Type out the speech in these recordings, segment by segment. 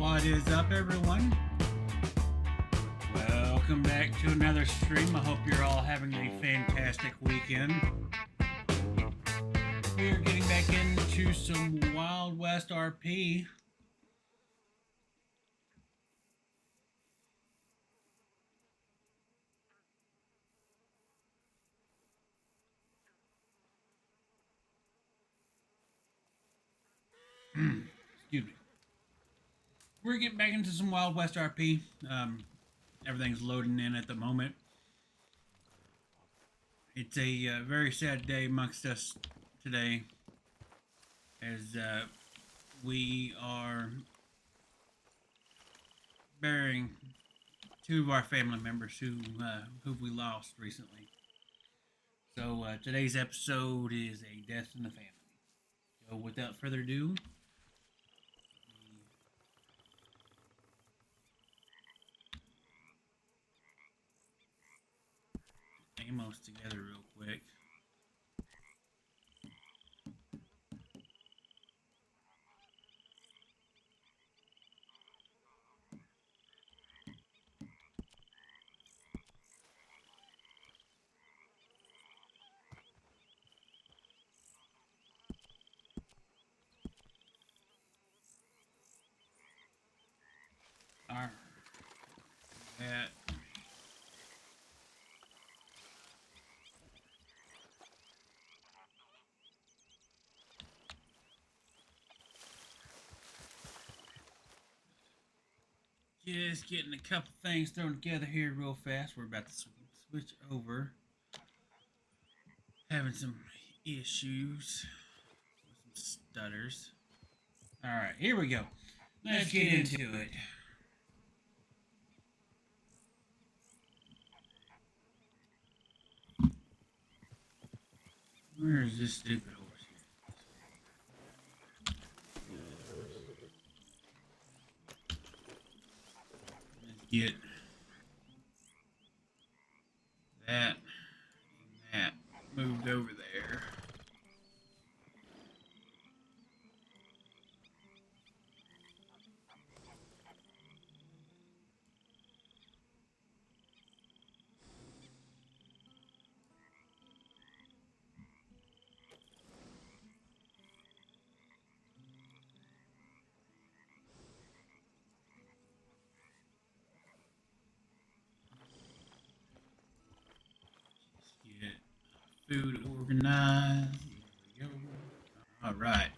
What is up, everyone? Welcome back to another stream. I hope you're all having a fantastic weekend. We're getting back into some Wild West RP. Excuse me. We're getting back into some Wild West RP. Everything's loading in at the moment. It's a very sad day amongst us today, as we are burying two of our family members who we lost recently. So today's episode is a death in the family. So without further ado, Amos together real quick. Alright. That. Just getting a couple things thrown together here real fast. We're about to switch over. Having some issues with some stutters. Alright, here we go. Let's get into it. Where is this stupid horse here? Let's get that and that moved over there. Get food organized. There we go. All right.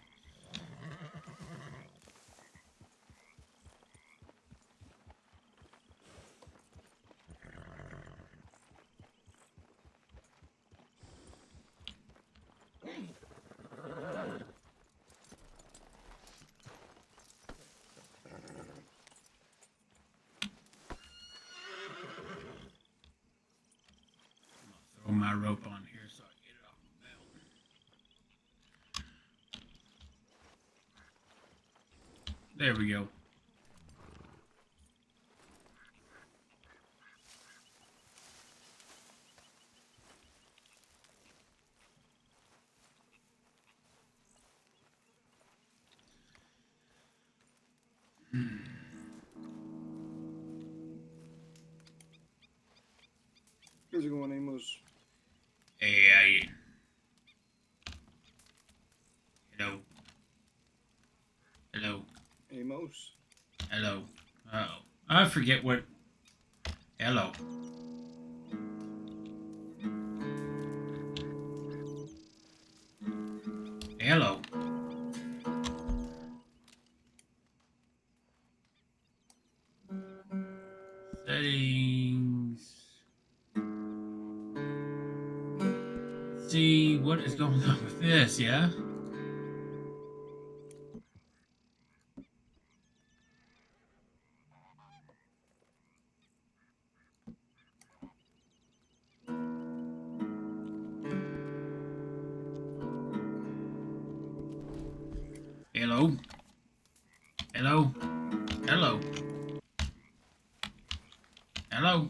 Throw my rope on here so I get it off my belt. There we go. How's it going, Amos? Hey, hello. Hello. Amos? Hello. Uh-oh. I forget what... Hello. Hello. Settings. See what is going on with this, yeah? Hello? Hello? Hello? Hello?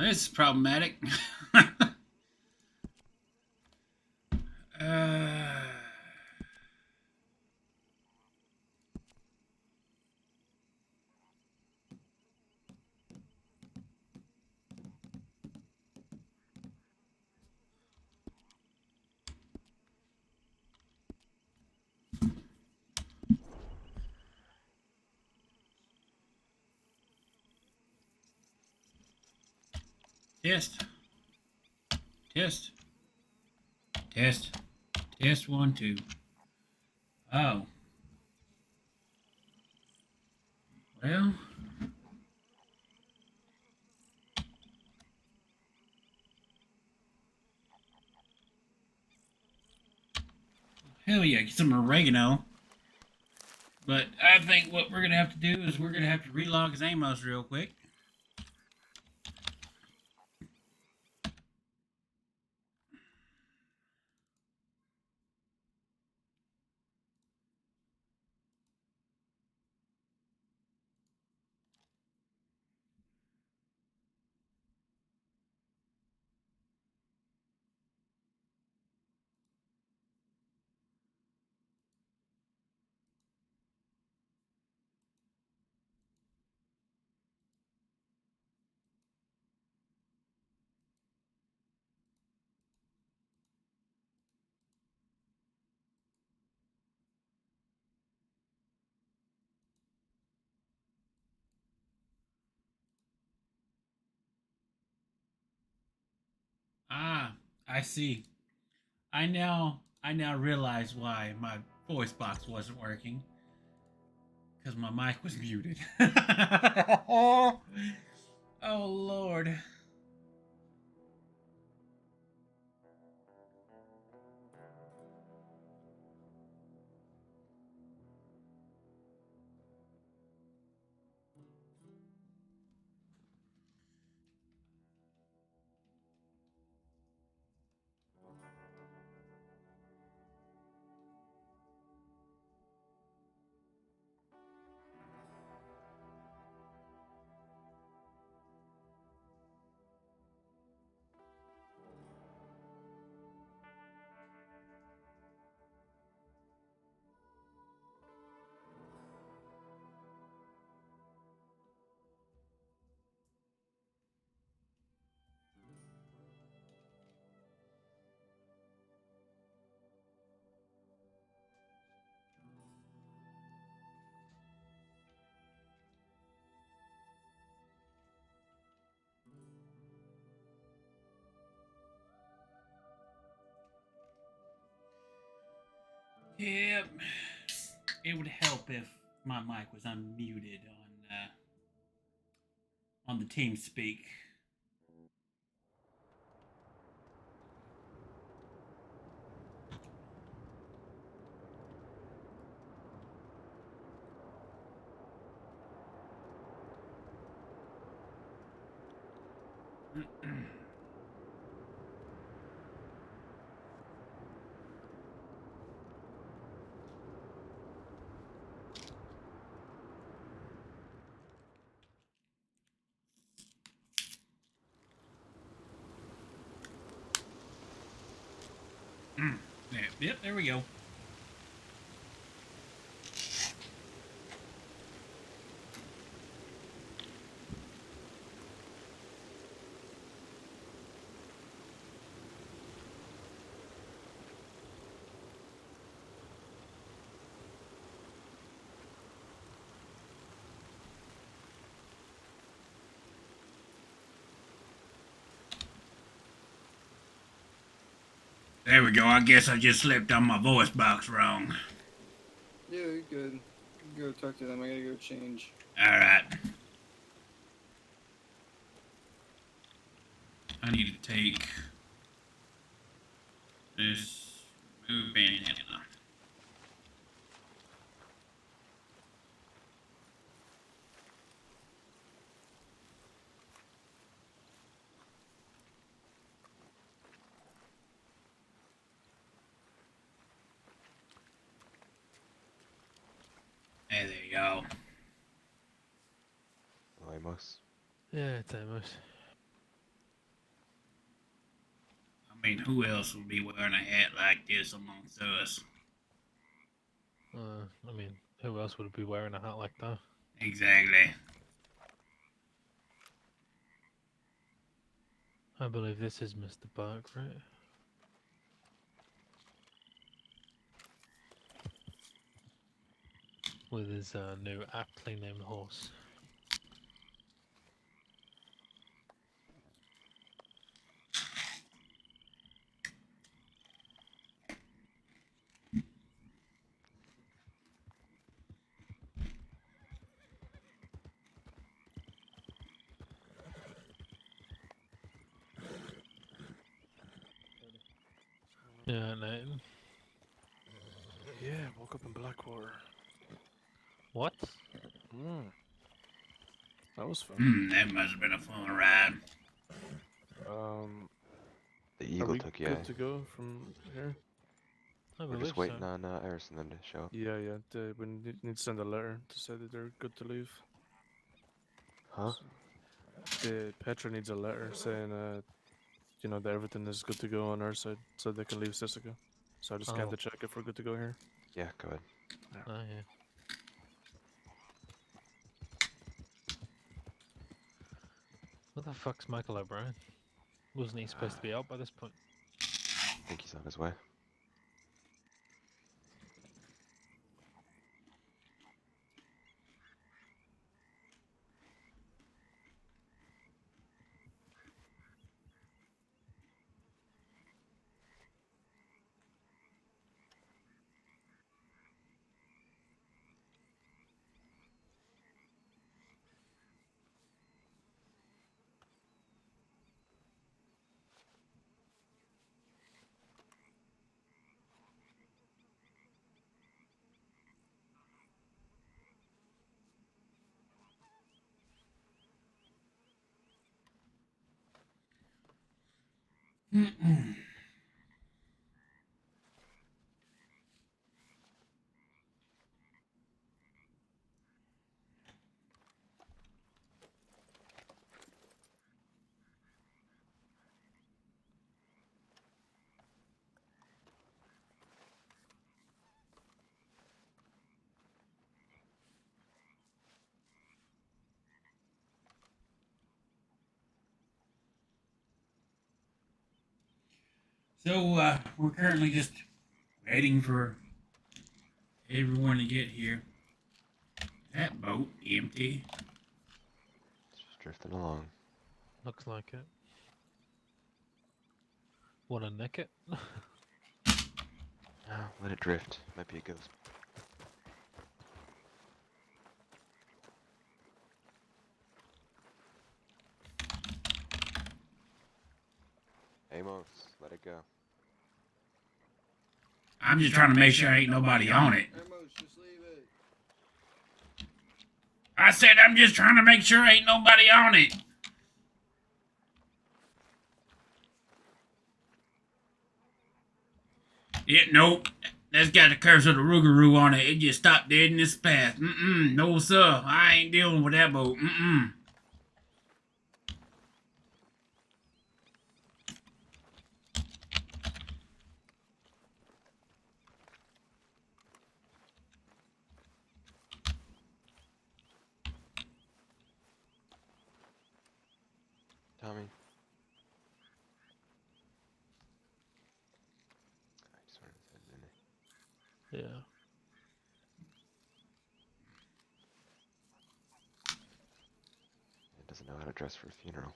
This is problematic. uh, test. Test. Test. Test 1, 2. Oh. Well. Hell yeah, get some oregano. But I think what we're going to have to do is we're going to have to relog his Amos real quick. Ah, I see. I now realize why my voice box wasn't working. Because my mic was muted. Oh Lord. Yep. It would help if my mic was unmuted on the team speak. Yep, there we go. There we go. I guess I just slipped on my voice box wrong. Yeah, you're good. Go talk to them. I gotta go change. Alright. I need to take this remove antenna. There you go. Amos. Yeah, it's Amos. I mean, who else would be wearing a hat like this amongst us? I mean, who else would be wearing a hat like that? Exactly. I believe this is Mr. Burke, right? With his new aptly named horse. Yeah, Nathan. Yeah, woke up in Blackwater. What? That was fun. That must have been a fun ride. The Are Eagle we took good to go from here? I We're believe just waiting so. on Eris and them to show up. Yeah. We need to send a letter to say that they're good to leave. Huh? Petra needs a letter saying, that everything is good to go on our side, so they can leave Sisika. So I just scanned Oh. to check if we're good to go here. Yeah, go ahead. Oh, yeah. What the fuck's Michael O'Brien? Wasn't he supposed to be out by this point? I think he's on his way. So we're currently just waiting for everyone to get here. That boat empty. It's just drifting along. Looks like it. Wanna nick it? Oh, let it drift. Might be a ghost. Amos, let it go. I'm just trying to make sure ain't nobody on it. Amos, just leave it. I said I'm just trying to make sure ain't nobody on it. Yeah, nope. That's got the curse of the Rougarou on it. It just stopped dead in its path. No, sir. I ain't dealing with that boat. Tommy. I just wanted to say, didn't Yeah. It doesn't know how to dress for a funeral.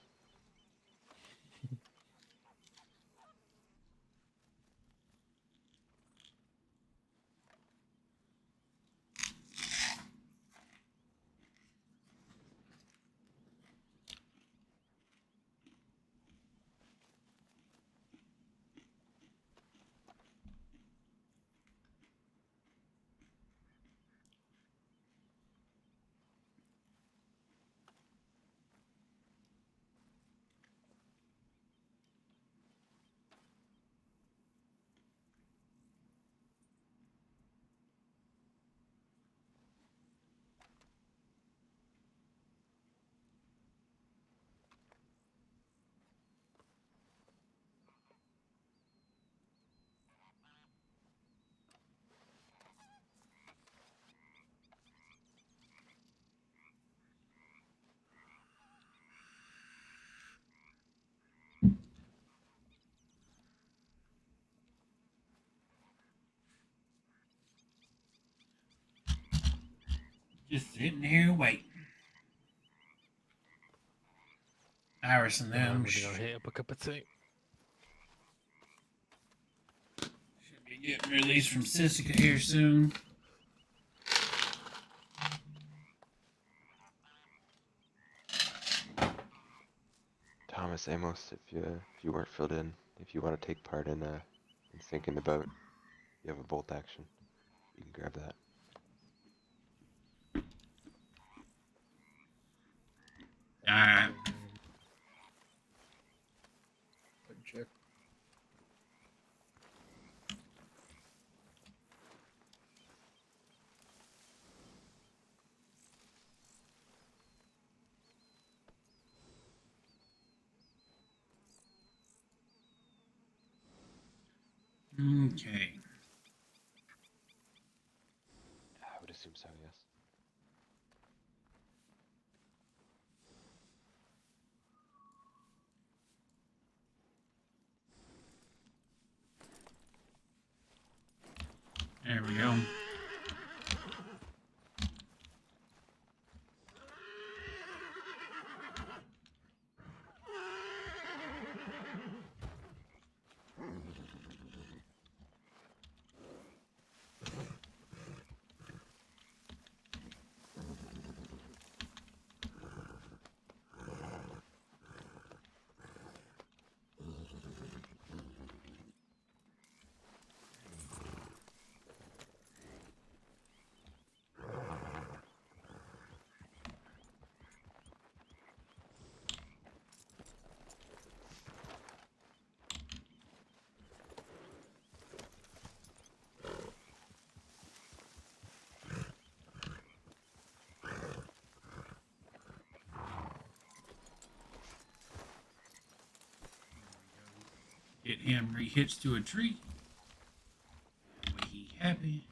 Just sitting here waiting. Iris and Then I'm them gonna go should heat up a cup of tea. be getting released from Sissica here soon. Thomas Amos, if you weren't filled in, if you want to take part in sinking the boat, you have a bolt action. You can grab that. Alright. Check. Okay. I would assume so, yes. There we go. Get him re-hitched to a tree. That way he happy.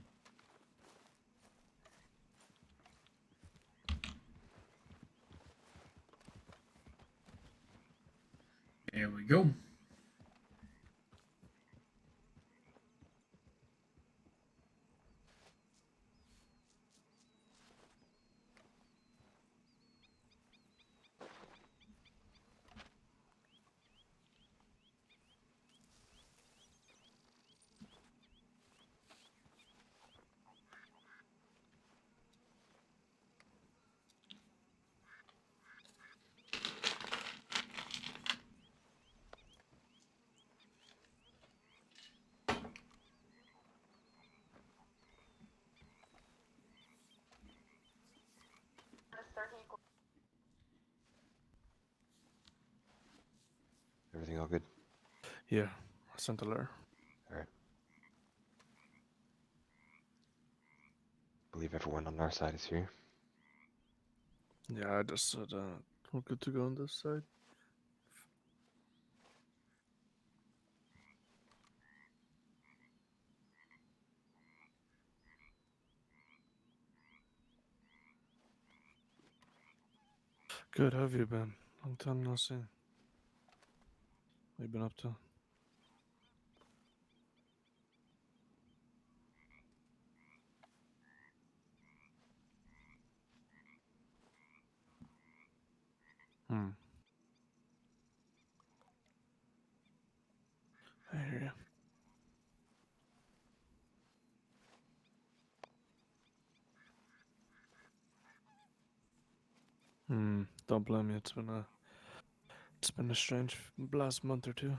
There we go. Everything all good? Yeah, I sent a letter. Alright. Believe everyone on our side is here. Yeah, I just said we're good to go on this side. Good, how have you been? Long time no see. What you been up to? Hmm. I hear you. Don't blame me. It's been a strange last month or two.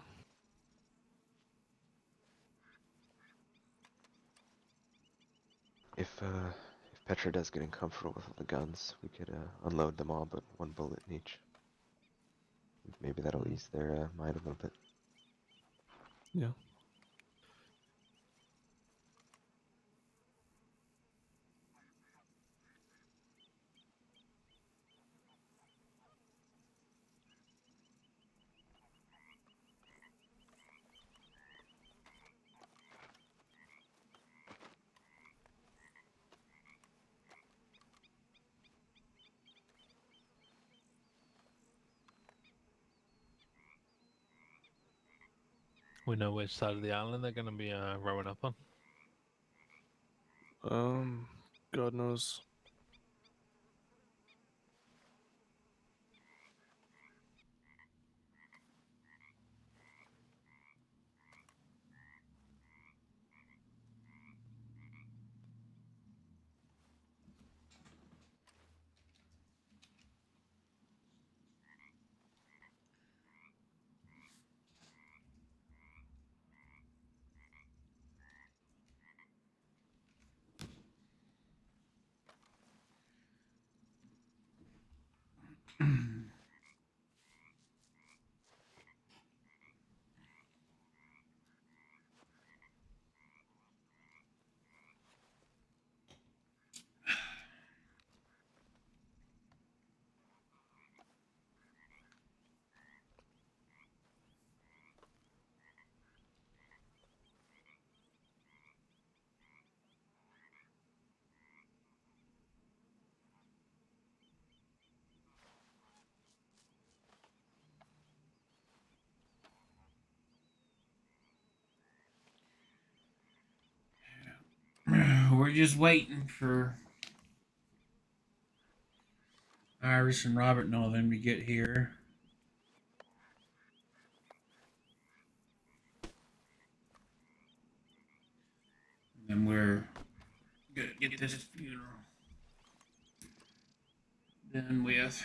If Petra does get uncomfortable with all the guns, we could unload them all, but one bullet in each. Maybe that'll ease their mind a little bit. Yeah. We know which side of the island they're gonna be rowing up on. God knows. We're just waiting for Iris and Robert and all them to get here. And then we're gonna get this funeral done with.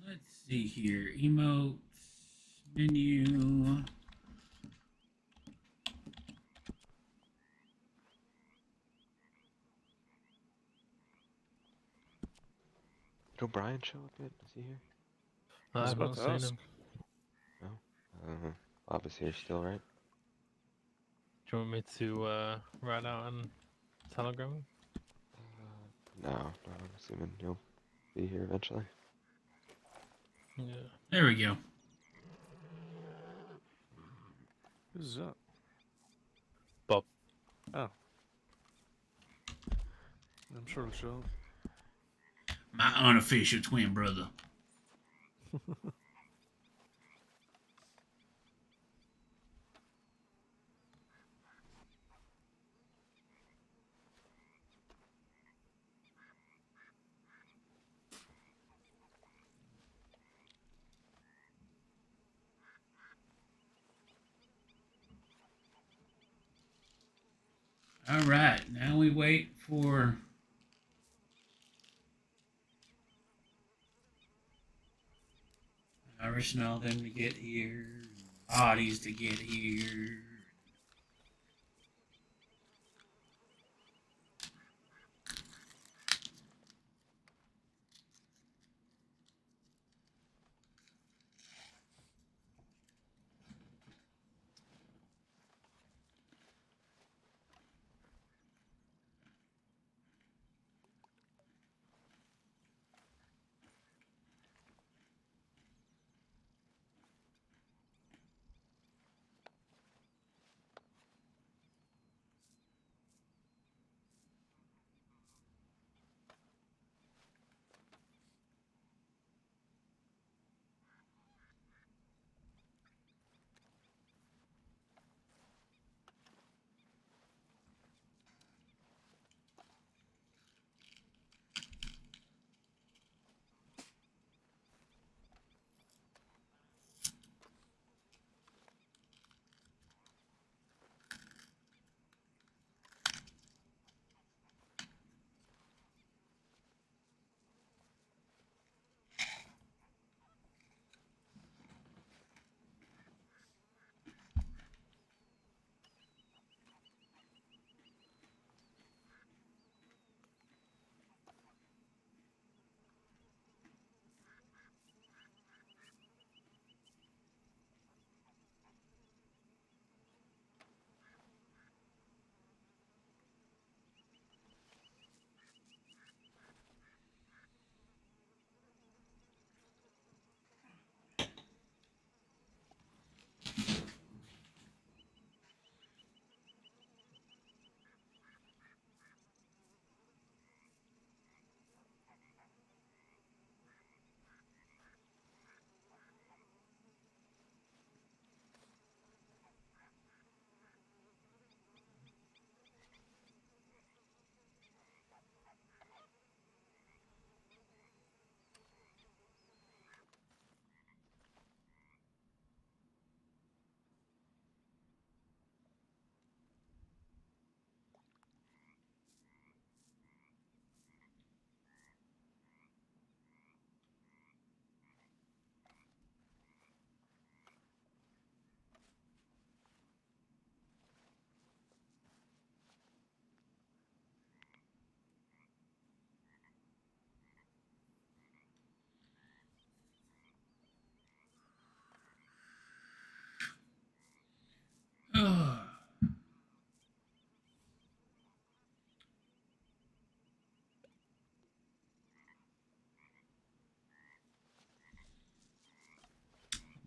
Let's see here. Emotes, menu. Did O'Brien show up yet? Is he here? was I've about not to seen ask. him. No. Bob is here still, right? Do you want me to write out and telegram him? No, I'm assuming he'll be here eventually. Yeah. There we go. Who's that? Bob. Oh. I'm sure it'll show up. My unofficial twin brother. All right, now we wait for Irish and all them to get here, bodies to get here.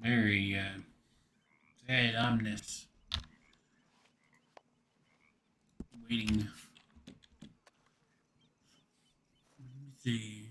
very sad, ominous waiting. Let me see.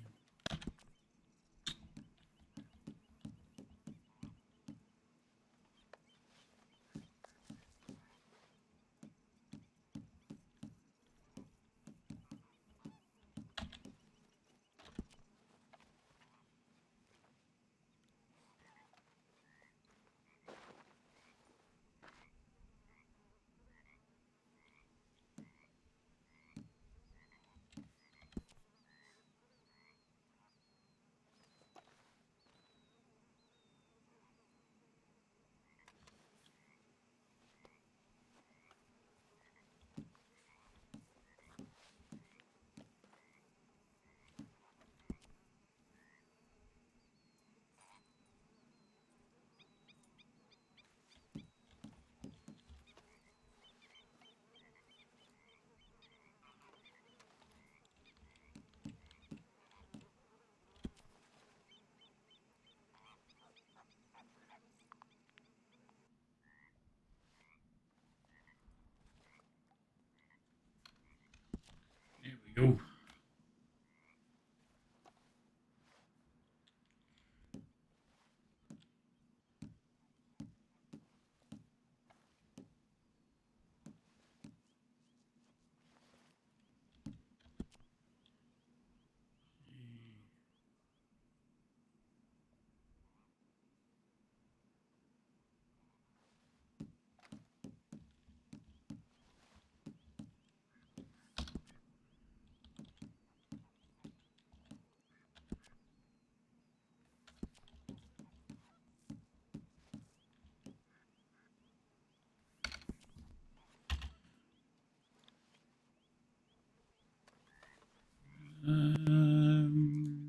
There we go. Um,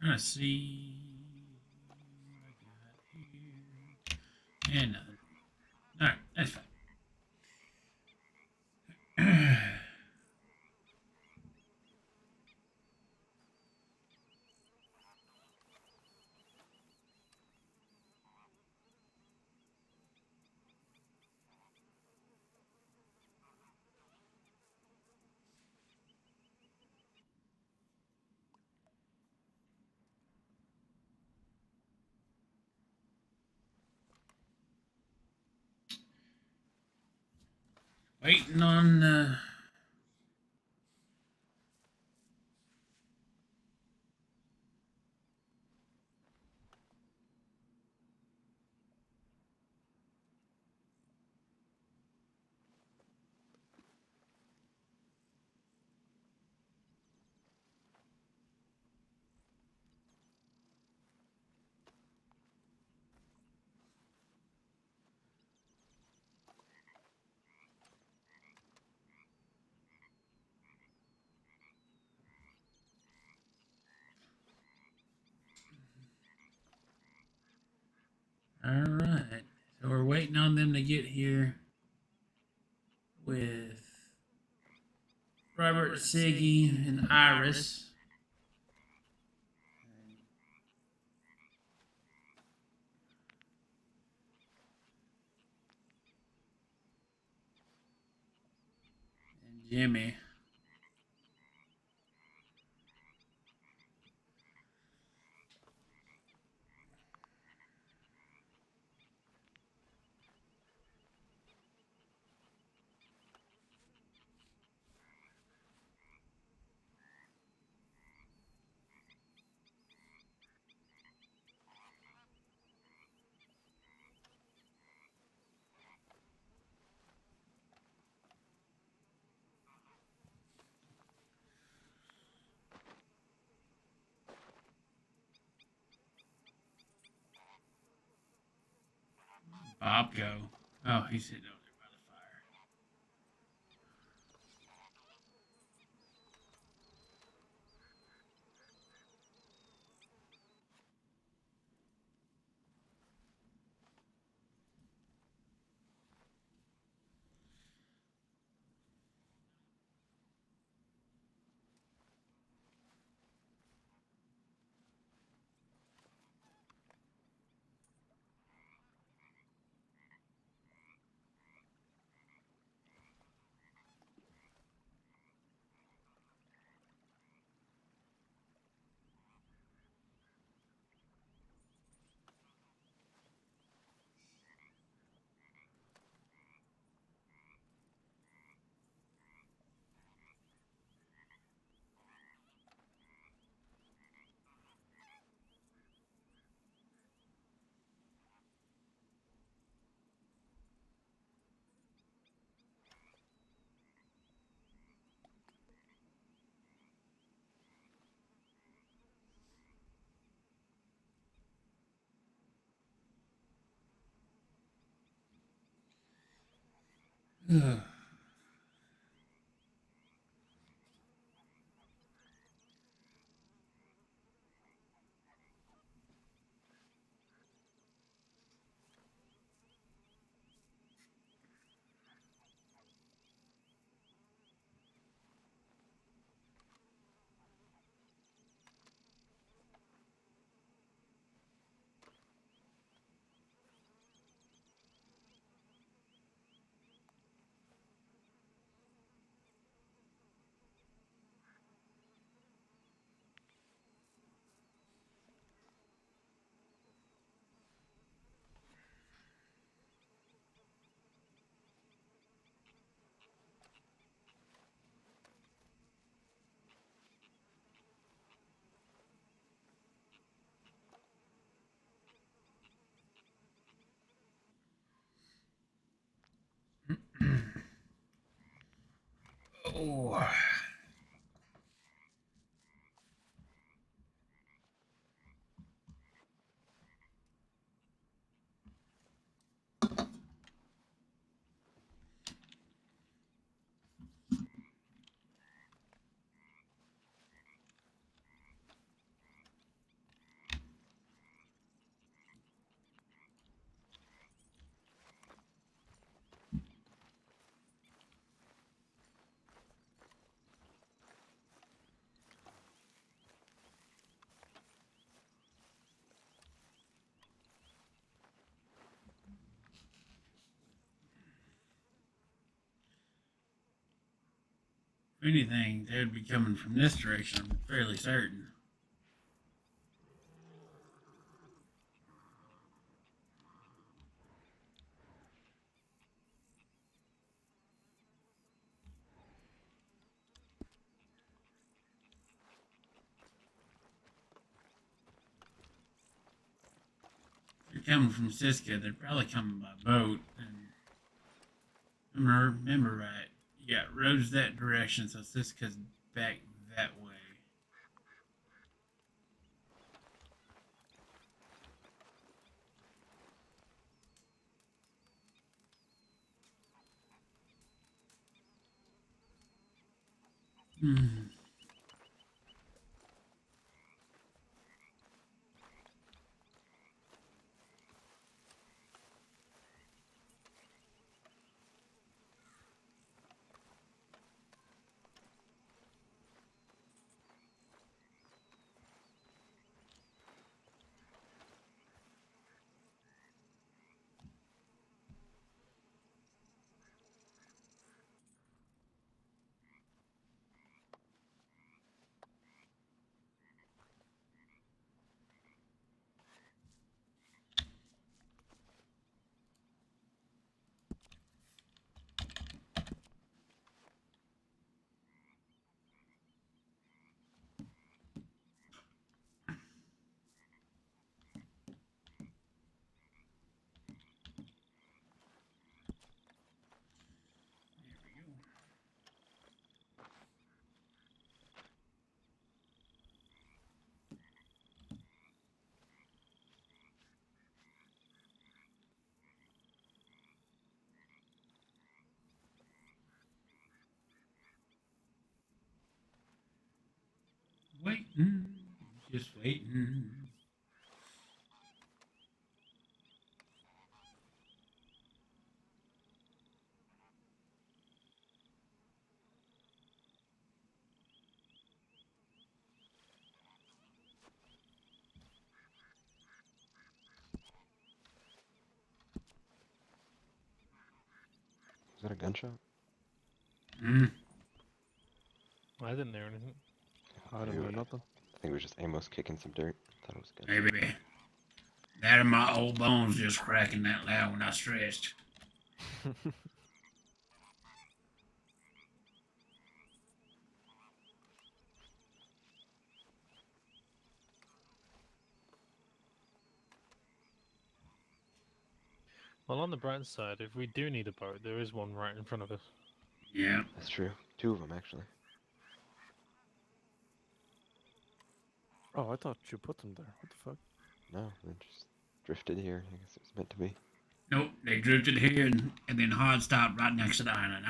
trying to see what I got here. And nothing. All right, that's fine. Waiting on. All right. So we're waiting on them to get here with Robert, Siggy, and Iris. And Jimmy. Bob go. Oh, he's sitting over there by the fire. Ugh. Oh. If anything, they would be coming from this direction, I'm fairly certain. If they're coming from Siska, they're probably coming by boat. And if I remember right, you got roads that direction, so Siska's back that way. Hmm. waiting, just waiting. Was that a gunshot? Mm, I didn't hear anything. I don't hear nothing. I think it was just Amos kicking some dirt. Thought it was a gunshot. maybe. That and my old bones just cracking that loud when I stretched. Well, on the bright side, if we do need a boat, there is one right in front of us. Yeah. That's true. 2 of them actually. Oh, I thought you put them there. What the fuck? No, they just drifted here. I guess it was meant to be. Nope, they drifted here and then hard stopped right next to the island.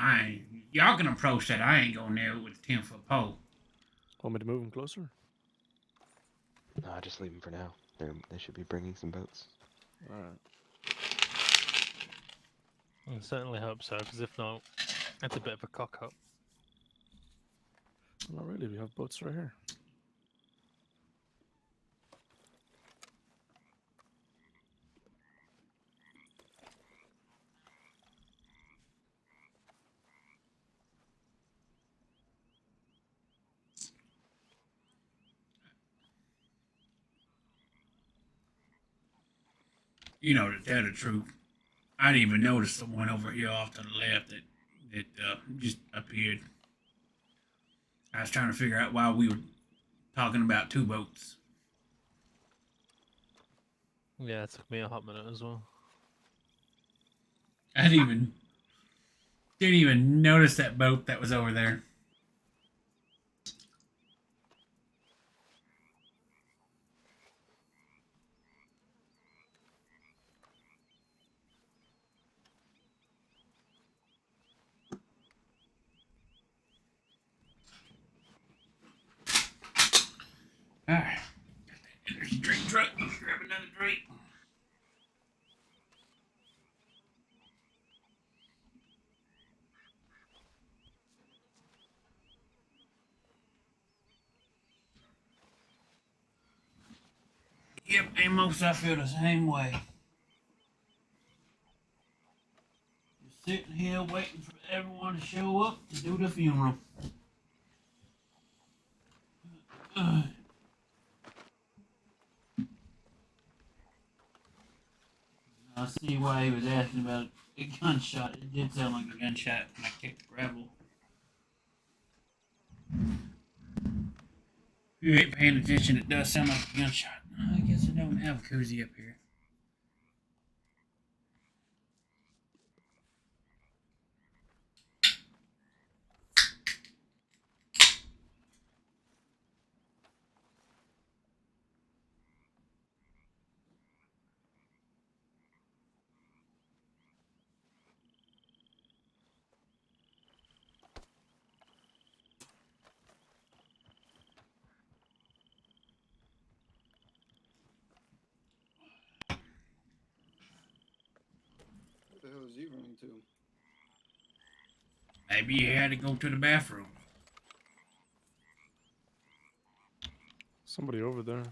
Y'all can approach that. I ain't going near it with a 10-foot pole. Want me to move them closer? No, just leave them for now. They should be bringing some boats. Alright. I certainly hope so, because if not, it's a bit of a cock up. Not really. We have boats right here. You know, to tell the truth, I didn't even notice the one over here off to the left that just appeared. I was trying to figure out why we were talking about 2 boats. Yeah, it took me a hot minute as well. I didn't even notice that boat that was over there. All right, got that energy drink truck. Let's grab another drink. Yep, Amos, I feel the same way. Just sitting here waiting for everyone to show up to do the funeral. I see why he was asking about a gunshot. It did sound like a gunshot when I kicked the gravel. If you ain't paying attention, it does sound like a gunshot. I guess I don't have a koozie up here. What the hell is he running to? Maybe you had to go to the bathroom. Somebody over there.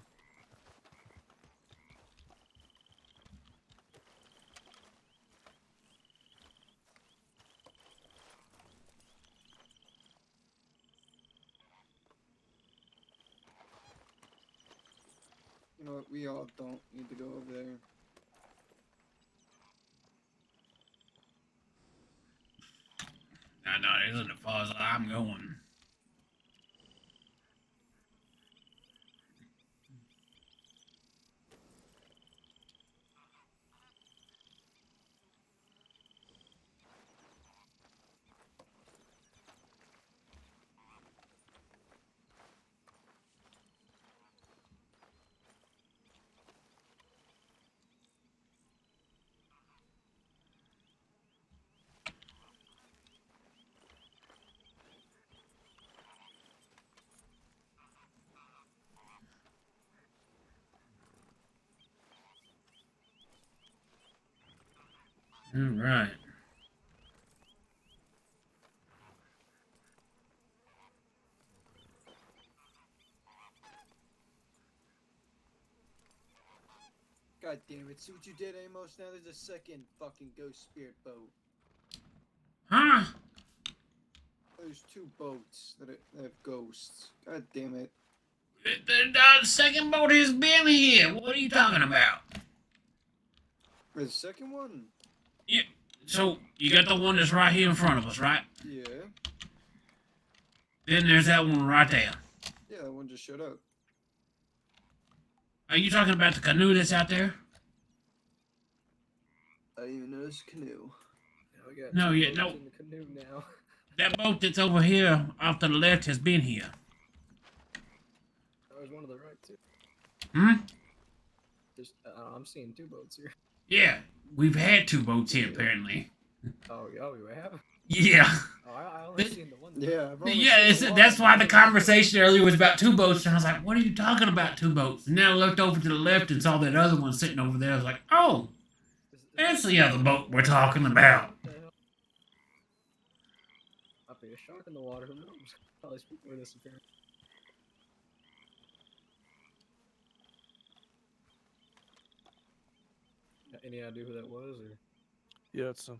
You know what? We all don't need to go over there. No, it isn't as far as I'm going. All right. God damn it! See what you did, Amos? Now there's a second fucking ghost spirit boat. Huh? There's two boats that have ghosts. God damn it! The second boat has been here. What are you talking about? There's a second one. Yeah. So you got the one that's right here in front of us, right? Yeah. Then there's that one right there. Yeah, that one just showed up. Are you talking about the canoe that's out there? I didn't even noticed a canoe. Now we got No, two yeah, boats no. in the canoe now. That boat that's over here off to the left has been here. There's one to the right too. Hmm? There's, I'm seeing two boats here. Yeah, we've had two boats here apparently. Oh, we have. Yeah. Oh, I only seen the one. Yeah, Yeah, that's why the conversation earlier was about two boats, and I was like, "What are you talking about, two boats?" And then I looked over to the left and saw that other one sitting over there. I was like, "Oh, that's the other boat we're talking about." I'll be a shark in the water. Who knows? Probably speaking with this appearance. Any idea who that was, or? Yeah, it's they're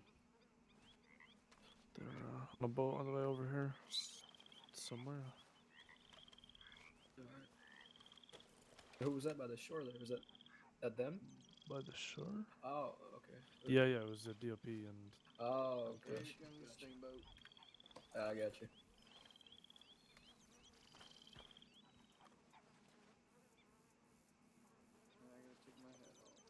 on a boat on the way over here somewhere. Who was that by the shore there? Was that them? By the shore? Oh, okay. Yeah, it was a DOP and Oh, okay. Steamboat. I got you. I gotta take my hat off.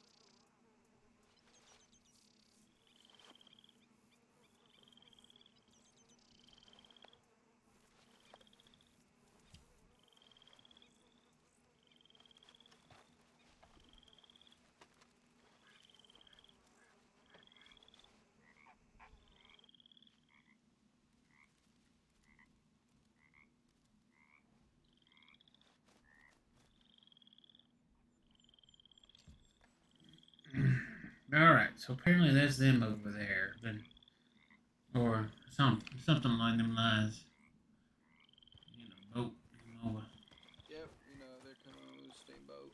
All right, so apparently that's them over there, then, or something along them lines. You know, boat. Over. Yep, they're coming on the steamboat.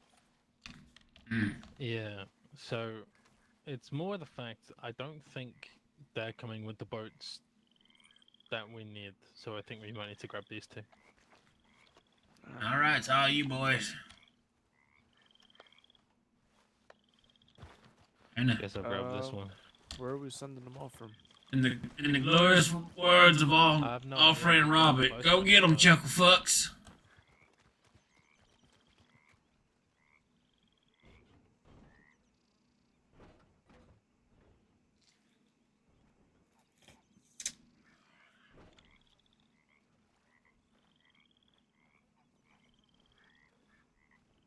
Yeah. So it's more the fact I don't think they're coming with the boats that we need. So I think we might need to grab these two. All right, it's all you boys. And Guess I'll grab this one. where are we sending them off from? in the glorious words of I have no our idea. friend Robert, go get 'em, chuckle fucks.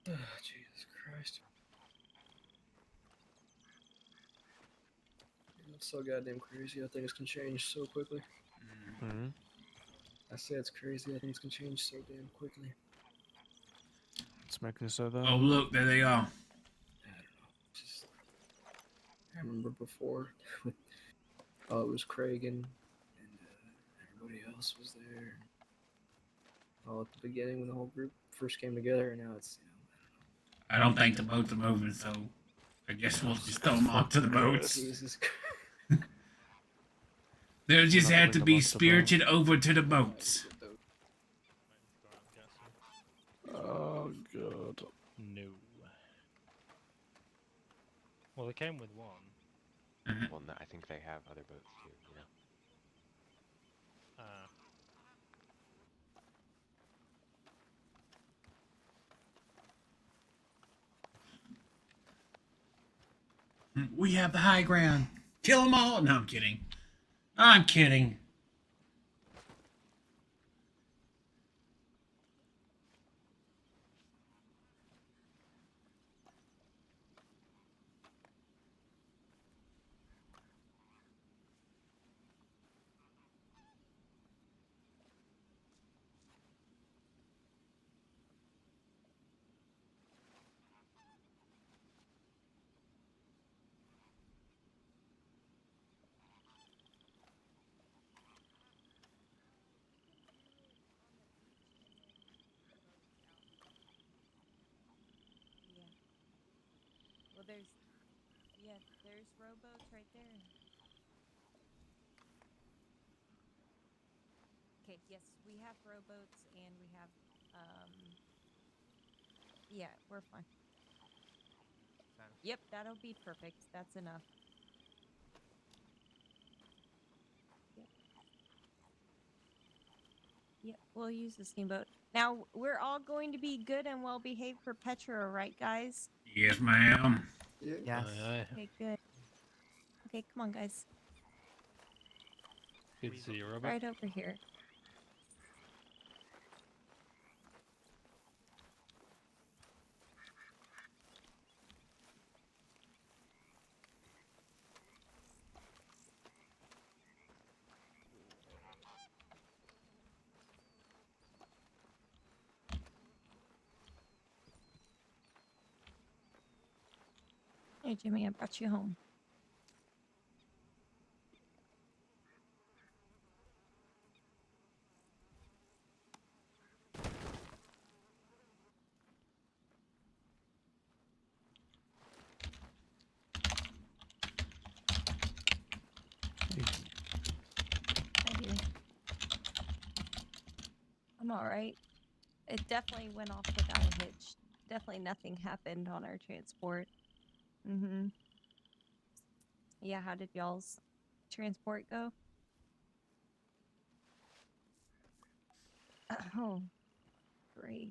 Jesus Christ. It's so goddamn crazy how things can change so quickly. Mm-hmm. I say it's crazy how things can change so damn quickly. It's making you say that. Oh, look, there they are. I don't know. Just, I remember before, it was Craig and everybody else was there. All at the beginning when the whole group first came together, and now it's, I don't think the boats are moving, so I guess we'll just throw them onto the boats. Jesus Christ. They'll just Not have to bring them be onto the boat. spirited over to the boats. Oh god. No. Well, they came with one. Well, no, I think they have other boats too. We have the high ground. Kill them all. No, I'm kidding. I'm kidding. there's rowboats right there. Okay, yes, we have rowboats and we have yeah, we're fine. Yep, that'll be perfect. That's enough. Yep. Yep, we'll use the steamboat. Now, we're all going to be good and well behaved for Petra, right, guys? Yes, ma'am. Yeah. Yes. Aye, aye. Okay, good. Okay, come on, guys. Good to see you, Robert. Right over here. Hey, Jimmy, I brought you home. Hi, dear. I'm all right. It definitely went off without a hitch. Definitely nothing happened on our transport. Mm-hmm. Yeah, how did y'all's transport go? Oh, great.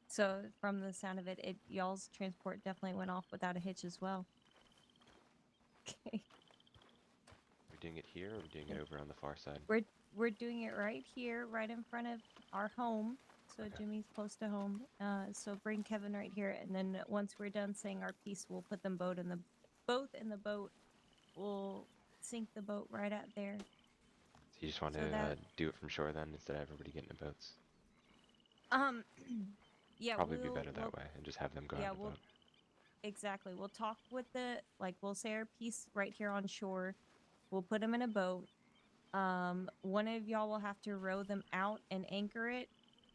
So from the sound of it, y'all's transport definitely went off without a hitch as well. Okay. Are we doing it here or are we doing it over on the far side? We're doing it right here, right in front of our home. So Okay. Jimmy's close to home. So bring Kevin right here, and then once we're done saying our piece, we'll put them both in the boat. We'll sink the boat right out there. So you just want So to that do it from shore then instead of everybody getting in boats? yeah, Probably be better that way and just have them go yeah, on the boat. exactly. We'll talk with we'll say our piece right here on shore. We'll put them in a boat. One of y'all will have to row them out and anchor it,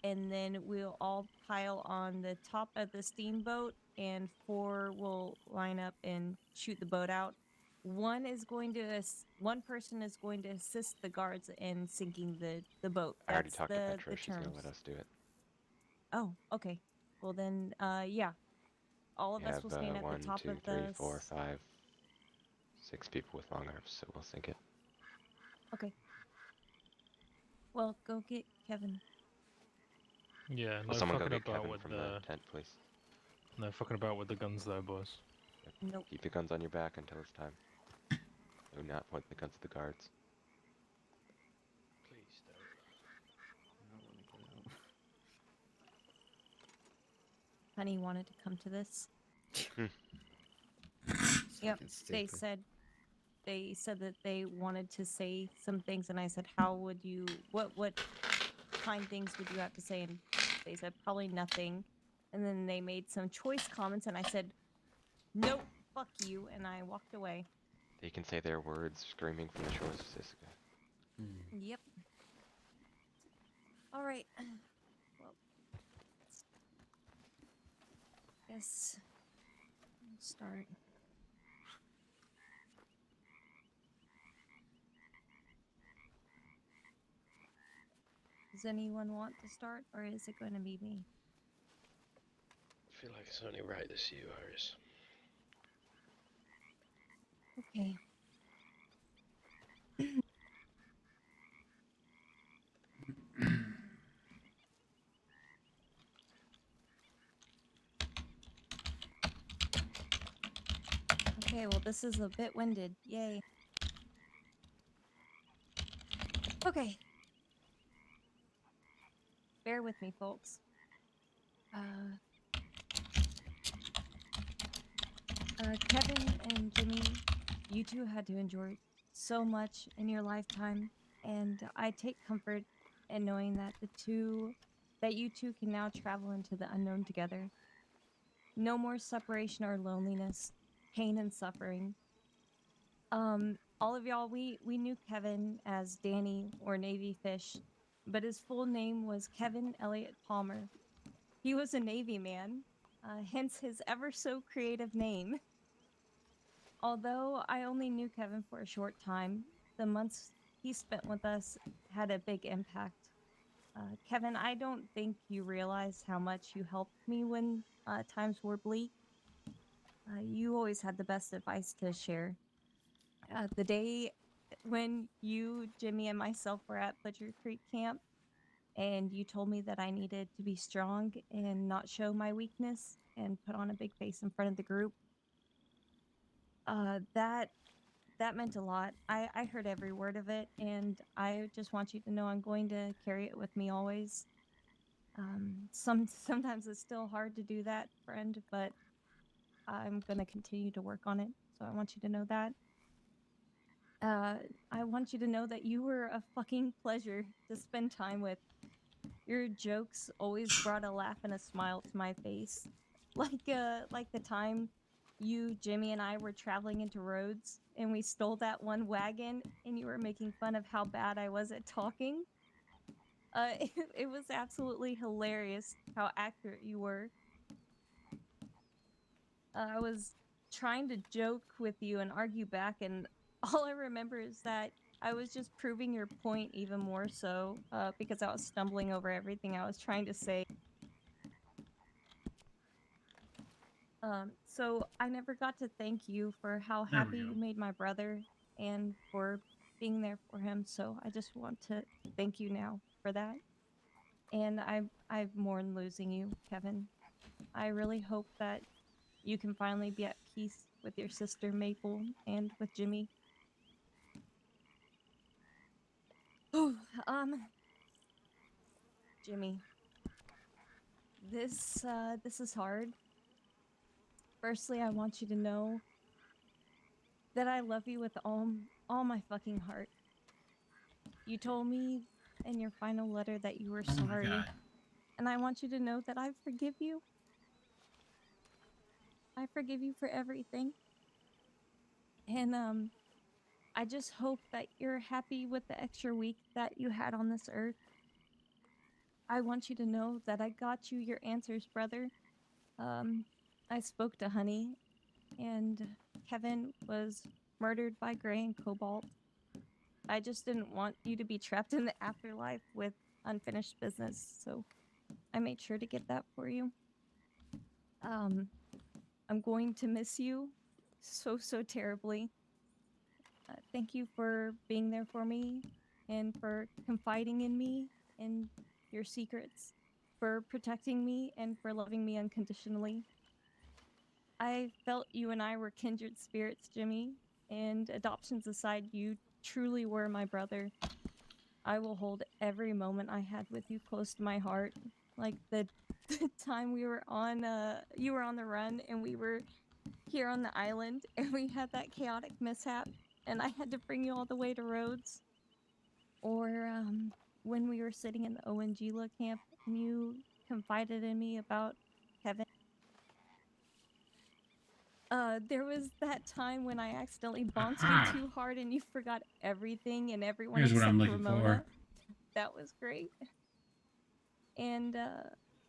and then we'll all pile on the top of the steamboat, and 4 will line up and shoot the boat out. One person is going to assist the guards in sinking the boat. I already That's talked to the Petra. She's going to let terms. us do it. Oh, okay. Well then, yeah. All of We us have will stand at the 1, top 2, of 3, the 4, 5, 6 people with long arms, so we'll sink it. Okay. Well, go get Kevin. Yeah, Will no someone go fucking get about Kevin with from the the tent, please? no fucking about with the guns though, boys. Yep. Nope. Keep the guns on your back until it's time. Do not point the guns at the guards. Please don't. I don't want to get out. Honey wanted to come to this. Yep. Fucking They stupid. said that they wanted to say some things, and I said, how would you, what kind things would you have to say? And they said probably nothing. And then they made some choice comments, and I said, nope, fuck you, and I walked away. They can say their words screaming from the shores of Sisika. Yep. All right. Well, guess we'll start. Does anyone want to start, or is it going to be me? I feel like it's only right to see you, Iris. Okay. Okay, well, this is a bit winded. Yay. Okay. Bear with me, folks. Kevin and Jimmy, you two had to endure so much in your lifetime, and I take comfort in knowing that you two can now travel into the unknown together. No more separation or loneliness, pain and suffering. All of y'all, we knew Kevin as Danny or Navy Fish, but his full name was Kevin Elliott Palmer. He was a Navy man. hence his ever so creative name. Although I only knew Kevin for a short time, the months he spent with us had a big impact. Kevin, I don't think you realize how much you helped me when times were bleak. You always had the best advice to share. The day when you, Jimmy, and myself were at Butcher Creek Camp, and you told me that I needed to be strong and not show my weakness and put on a big face in front of the group, that meant a lot. I heard every word of it, and I just want you to know I'm going to carry it with me always. Sometimes it's still hard to do that, friend, but I'm gonna continue to work on it. So I want you to know that. I want you to know that you were a fucking pleasure to spend time with. Your jokes always brought a laugh and a smile to my face. Like the time you, Jimmy, and I were traveling into Rhodes and we stole that one wagon and you were making fun of how bad I was at talking. It was absolutely hilarious how accurate you were. I was trying to joke with you and argue back, and all I remember is that I was just proving your point even more so because I was stumbling over everything I was trying to say. So I never got to thank you for how There we happy go. you made my brother and for being there for him. So I just want to thank you now for that. And I mourn losing you, Kevin. I really hope that you can finally be at peace with your sister Maple and with Jimmy. Oh, Jimmy, this is hard. Firstly, I want you to know that I love you with all my fucking heart. You told me in your final letter that you were Oh my sorry, God. and I want you to know that I forgive you. I forgive you for everything. And I just hope that you're happy with the extra week that you had on this earth. I want you to know that I got you your answers, brother. I spoke to Honey, and Kevin was murdered by Gray and Cobalt. I just didn't want you to be trapped in the afterlife with unfinished business, so I made sure to get that for you. I'm going to miss you so terribly. Thank you for being there for me and for confiding in me and your secrets, for protecting me and for loving me unconditionally. I felt you and I were kindred spirits, Jimmy, and adoptions aside, you truly were my brother. I will hold every moment I had with you close to my heart. Like the time we were on you were on the run and we were here on the island and we had that chaotic mishap and I had to bring you all the way to Rhodes. Or when we were sitting in the ONGLA camp and you confided in me about Kevin. There was that time when I accidentally bonked you Aha. too hard and you forgot everything and everyone Here's what I'm except looking Ramona. for. That was great. And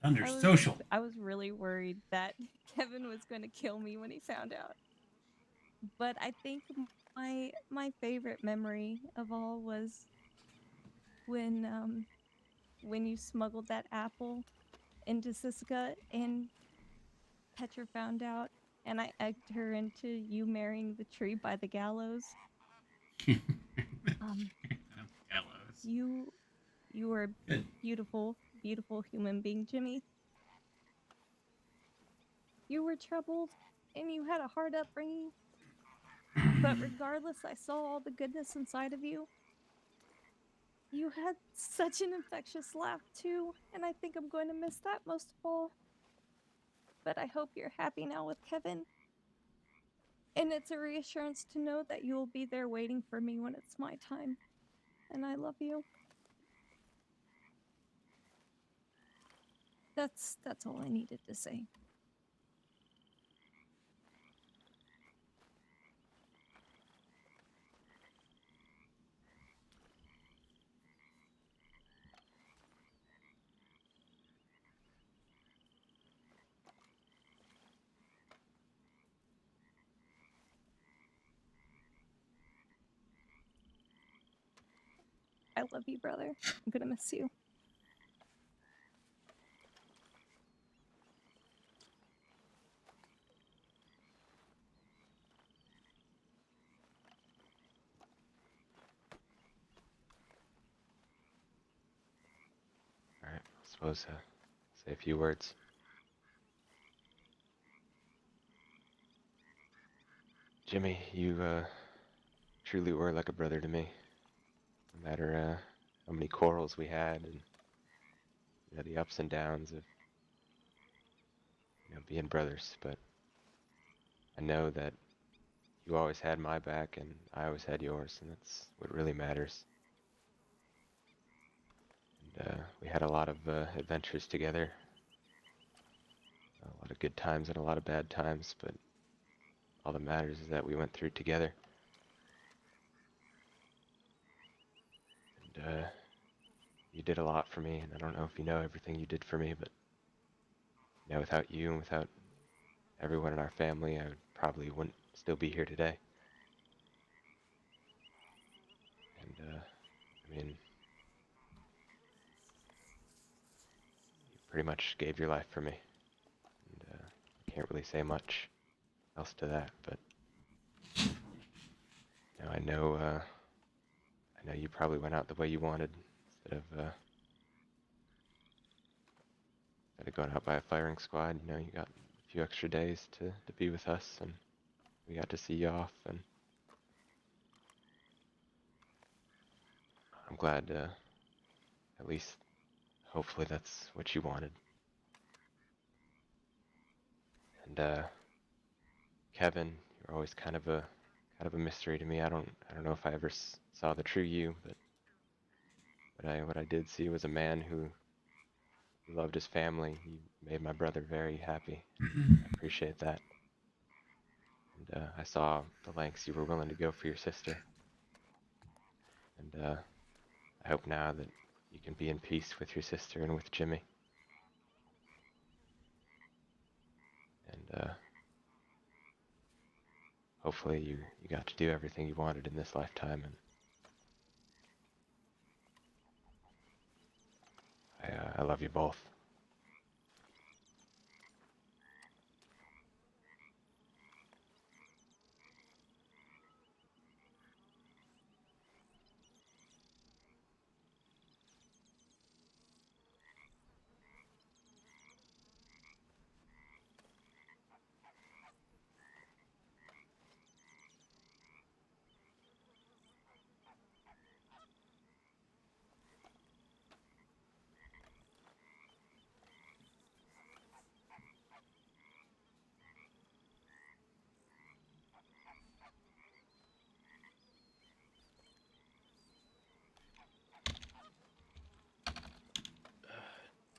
Under social. I was really worried that Kevin was going to kill me when he found out. But I think my favorite memory of all was when you smuggled that apple into Siska and Petra found out and I egged her into you marrying the tree by the gallows. Gallows. You were a Good. beautiful human being, Jimmy. You were troubled and you had a hard upbringing. But regardless, I saw all the goodness inside of you. You had such an infectious laugh too, and I think I'm going to miss that most of all. But I hope you're happy now with Kevin. And it's a reassurance to know that you will be there waiting for me when it's my time. And I love you. That's all I needed to say. I love you, brother. I'm gonna miss you. Alright, I suppose say a few words. Jimmy, you truly were like a brother to me. No matter how many quarrels we had, and the ups and downs of being brothers. But I know that you always had my back, and I always had yours, and that's what really matters. And we had a lot of adventures together, a lot of good times and a lot of bad times. But all that matters is that we went through it together. And you did a lot for me, and I don't know if you know everything you did for me, but without you and without everyone in our family, I probably wouldn't still be here today. And I mean, you pretty much gave your life for me, and I can't really say much else to that. But I know you probably went out the way you wanted instead of going out by a firing squad. You got a few extra days to be with us, and we got to see you off, and I'm glad at least hopefully that's what you wanted. And Kevin, you're always kind of a mystery to me. I don't know if I ever saw the true you, but what I did see was a man who loved his family. He made my brother very happy. I appreciate that. And I saw the lengths you were willing to go for your sister. And I hope now that you can be in peace with your sister and with Jimmy. And hopefully you got to do everything you wanted in this lifetime. And I love you both.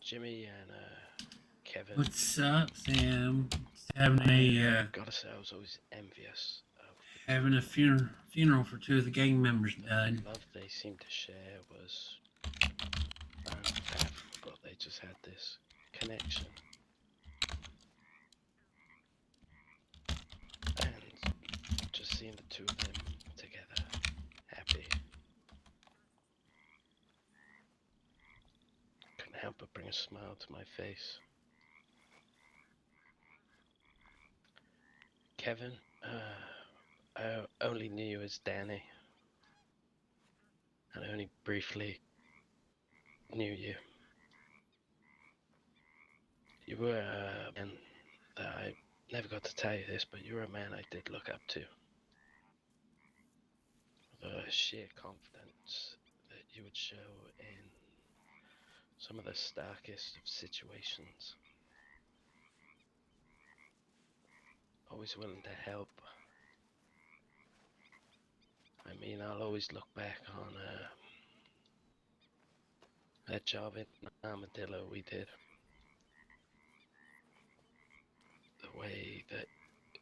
Jimmy and Kevin. What's up, Sam? Just having a Gotta say, I was always envious of having a funeral for two of the gang members died. the love they seemed to share. Was unfathomable. They just had this connection, and just seeing the two of them together, happy, couldn't help but bring a smile to my face. Kevin, I only knew you as Danny, and I only briefly knew you. You were a man that I never got to tell you this, but you were a man I did look up to. The sheer confidence that you would show in some of the starkest of situations. Always willing to help. I mean, I'll always look back on that job at Armadillo we did. The way that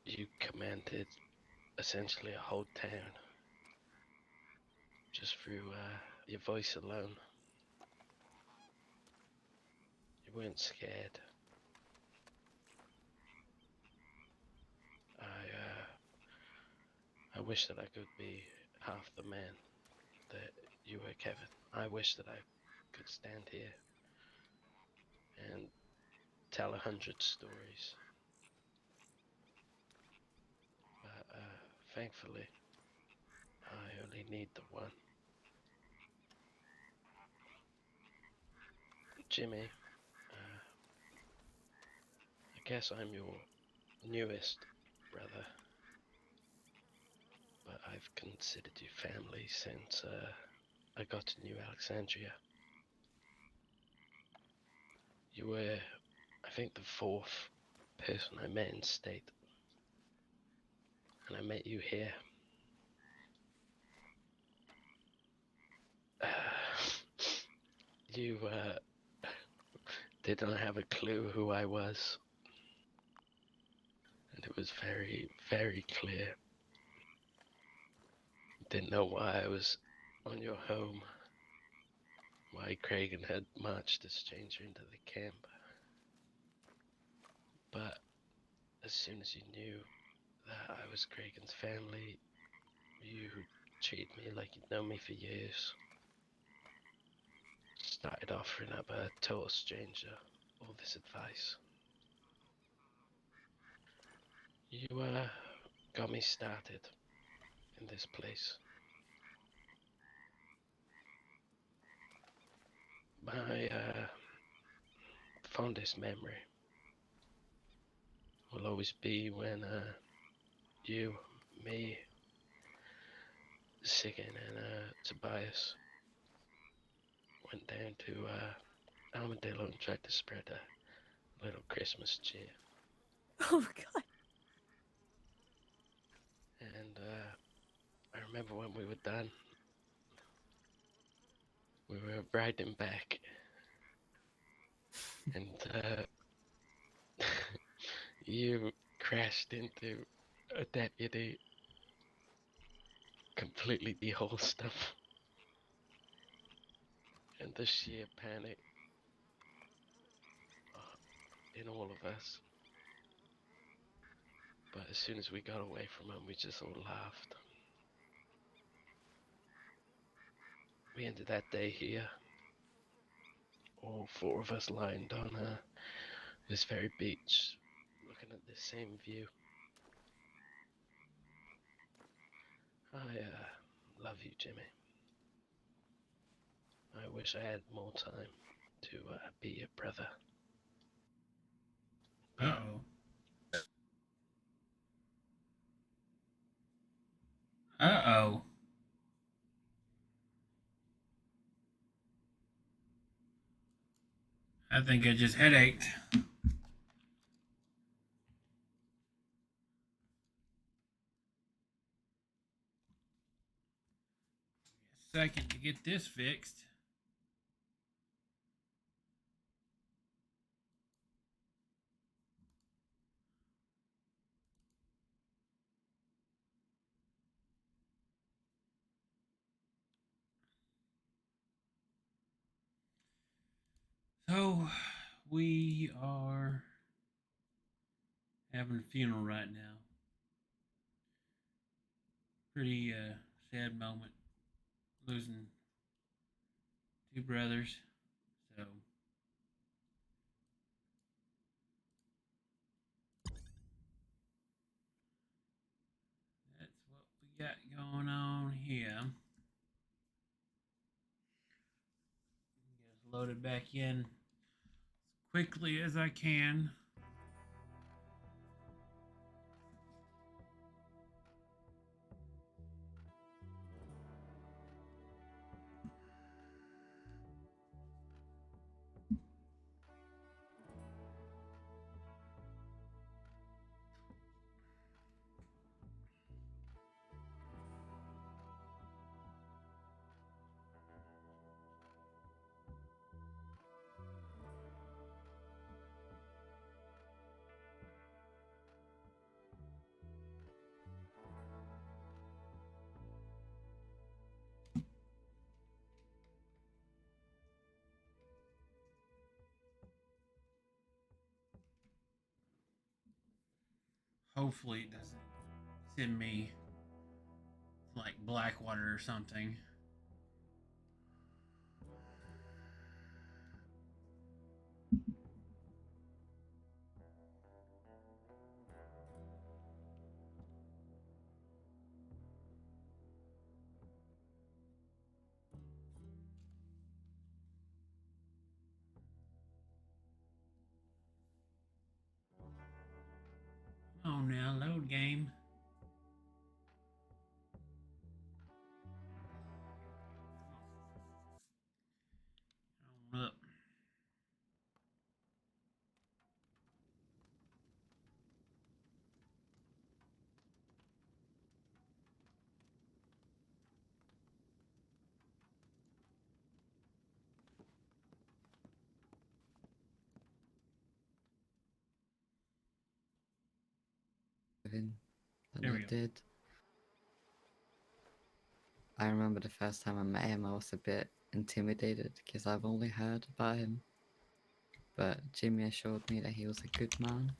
you commanded essentially a whole town just through your voice alone. You weren't scared. I wish that I could be half the man that you were Kevin. I wish that I could stand here and tell 100 stories. But thankfully, I only need the one. Jimmy, I guess I'm your newest brother, but I've considered you family since I got to New Alexandria. You were, I think, the fourth person I met in state, and I met you here. You did not have a clue who I was, and it was very, very clear. Didn't know why I was on your home, why Kragan had marched a stranger into the camp. But as soon as you knew that I was Kragan's family, you treated me like you'd known me for years. Started offering up a total stranger all this advice. You got me started in this place. My fondest memory will always be when you, me, Sigan, and Tobias went down to Armadillo and tried to spread a little Christmas cheer. Oh God. And I remember when we were done, we were riding back, and you crashed into a deputy, completely deholstered, and the sheer panic in all of us. But as soon as we got away from him, we just all laughed. We ended that day here, all four of us lined on this very beach, looking at the same view. I love you, Jimmy. I wish I had more time to be your brother. Uh-oh. Uh-oh. I think I just headached. Second to get this fixed. So we are having a funeral right now. Pretty sad moment. Losing two brothers. So that's what we got going on here. Just load it back in as quickly as I can. Hopefully it doesn't send me to like Blackwater or something. on now, load game. Come on up. Than There I we go. did. I remember the first time I met him, I was a bit intimidated because I've only heard about him. But Jimmy assured me that he was a good man.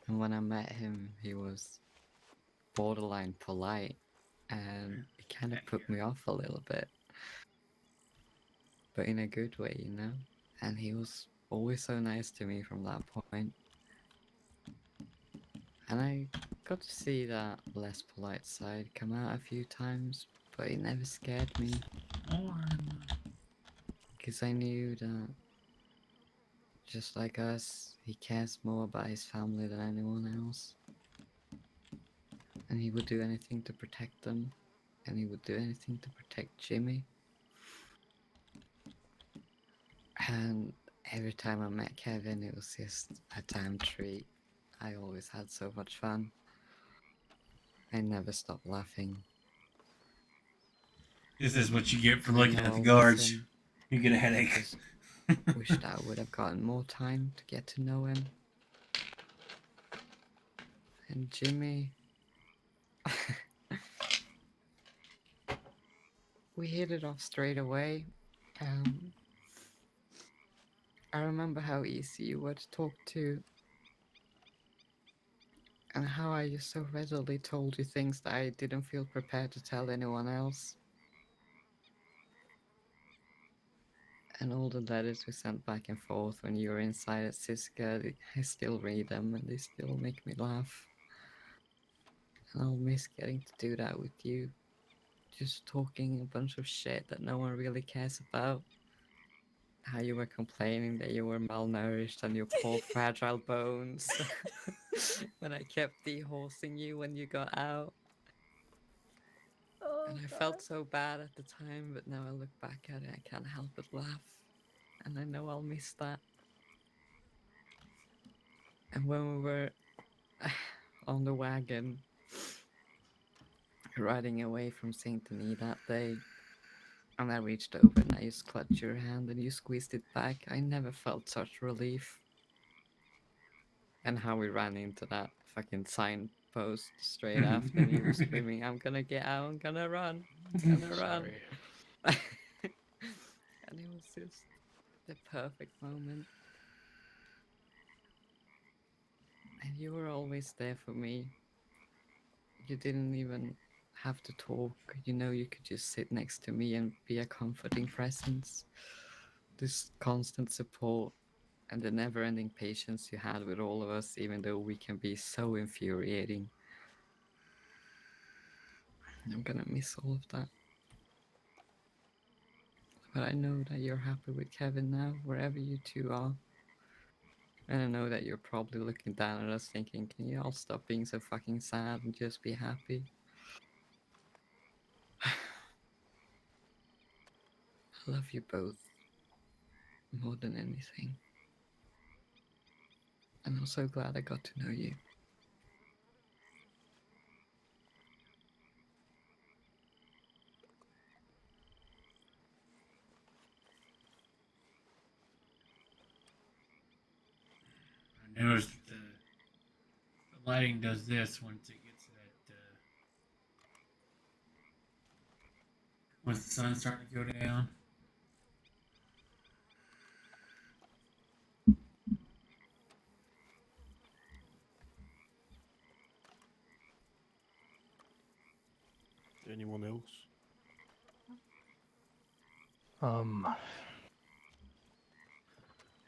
And when I met him, he was borderline polite. And it kind of put me off a little bit. But in a good way, you know? And he was always so nice to me from that point. And I got to see that less polite side come out a few times, but it never scared me. Because I knew that, just like us, he cares more about his family than anyone else. And he would do anything to protect them. And he would do anything to protect Jimmy. And every time I met Kevin, it was just a damn treat. I always had so much fun. I never stopped laughing. This is what you get for And I looking know at the I'll guards. miss him. You get a I headache. just wish that I would have gotten more time to get to know him. And Jimmy, we hit it off straight away. I remember how easy you were to talk to, and how I just so readily told you things that I didn't feel prepared to tell anyone else. And all the letters we sent back and forth when you were inside at Siska, I still read them and they still make me laugh. And I'll miss getting to do that with you. Just talking a bunch of shit that no one really cares about. How you were complaining that you were malnourished and your poor fragile bones. When I kept dehorsing you when you got out. Oh, And I God. felt so bad at the time, but now I look back at it, I can't help but laugh. And I know I'll miss that. And when we were on the wagon, riding away from Saint Denis that day, and I reached over and I just clutched your hand and you squeezed it back, I never felt such relief. And how we ran into that fucking signpost straight after, and you were screaming, "I'm gonna get out, I'm gonna run, I'm gonna run." Sorry. And it was just the perfect moment. And you were always there for me. You didn't even have to talk. You know, you could just sit next to me and be a comforting presence. This constant support and the never ending patience you had with all of us, even though we can be so infuriating. I'm gonna miss all of that. But I know that you're happy with Kevin now, wherever you two are. And I know that you're probably looking down at us thinking, can you all stop being so fucking sad and just be happy? I love you both more than anything. And I'm so glad I got to know you. I noticed that the lighting does this once it gets that. Once the sun's starting to go down. Anyone else?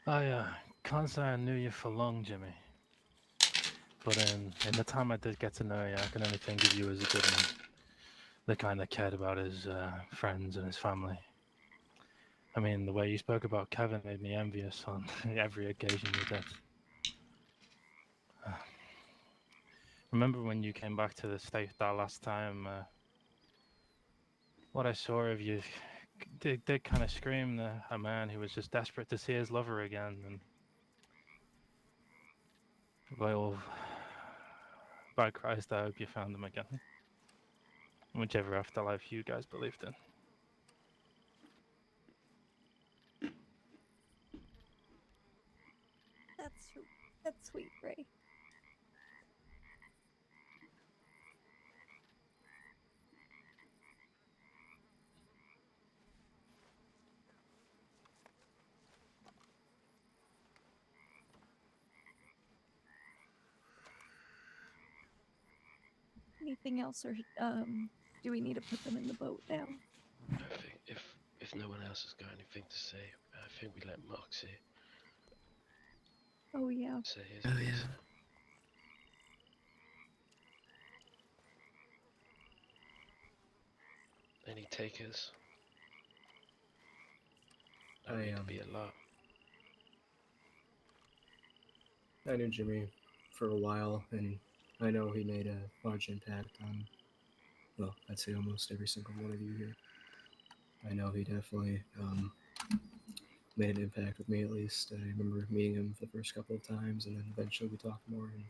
I can't say I knew you for long, Jimmy. But in the time I did get to know you, I can only think of you as a good man. The kind that cared about his friends and his family. I mean, the way you spoke about Kevin made me envious on every occasion you did. remember when you came back to the state that last time. What I saw of you did kind of scream a man who was just desperate to see his lover again. And well, by Christ, I hope you found him again. Whichever afterlife you guys believed in. That's sweet, Ray. Anything else, or do we need to put them in the boat now? I think if no one else has got anything to say, I think we let Moxie Oh yeah. say his Oh, piece. yeah. Any takers? I, Don't need to be a lot. I knew Jimmy for a while, and I know he made a large impact on, well, I'd say almost every single one of you here. I know he definitely made an impact with me, at least. I remember meeting him for the first couple of times, and then eventually we talked more. And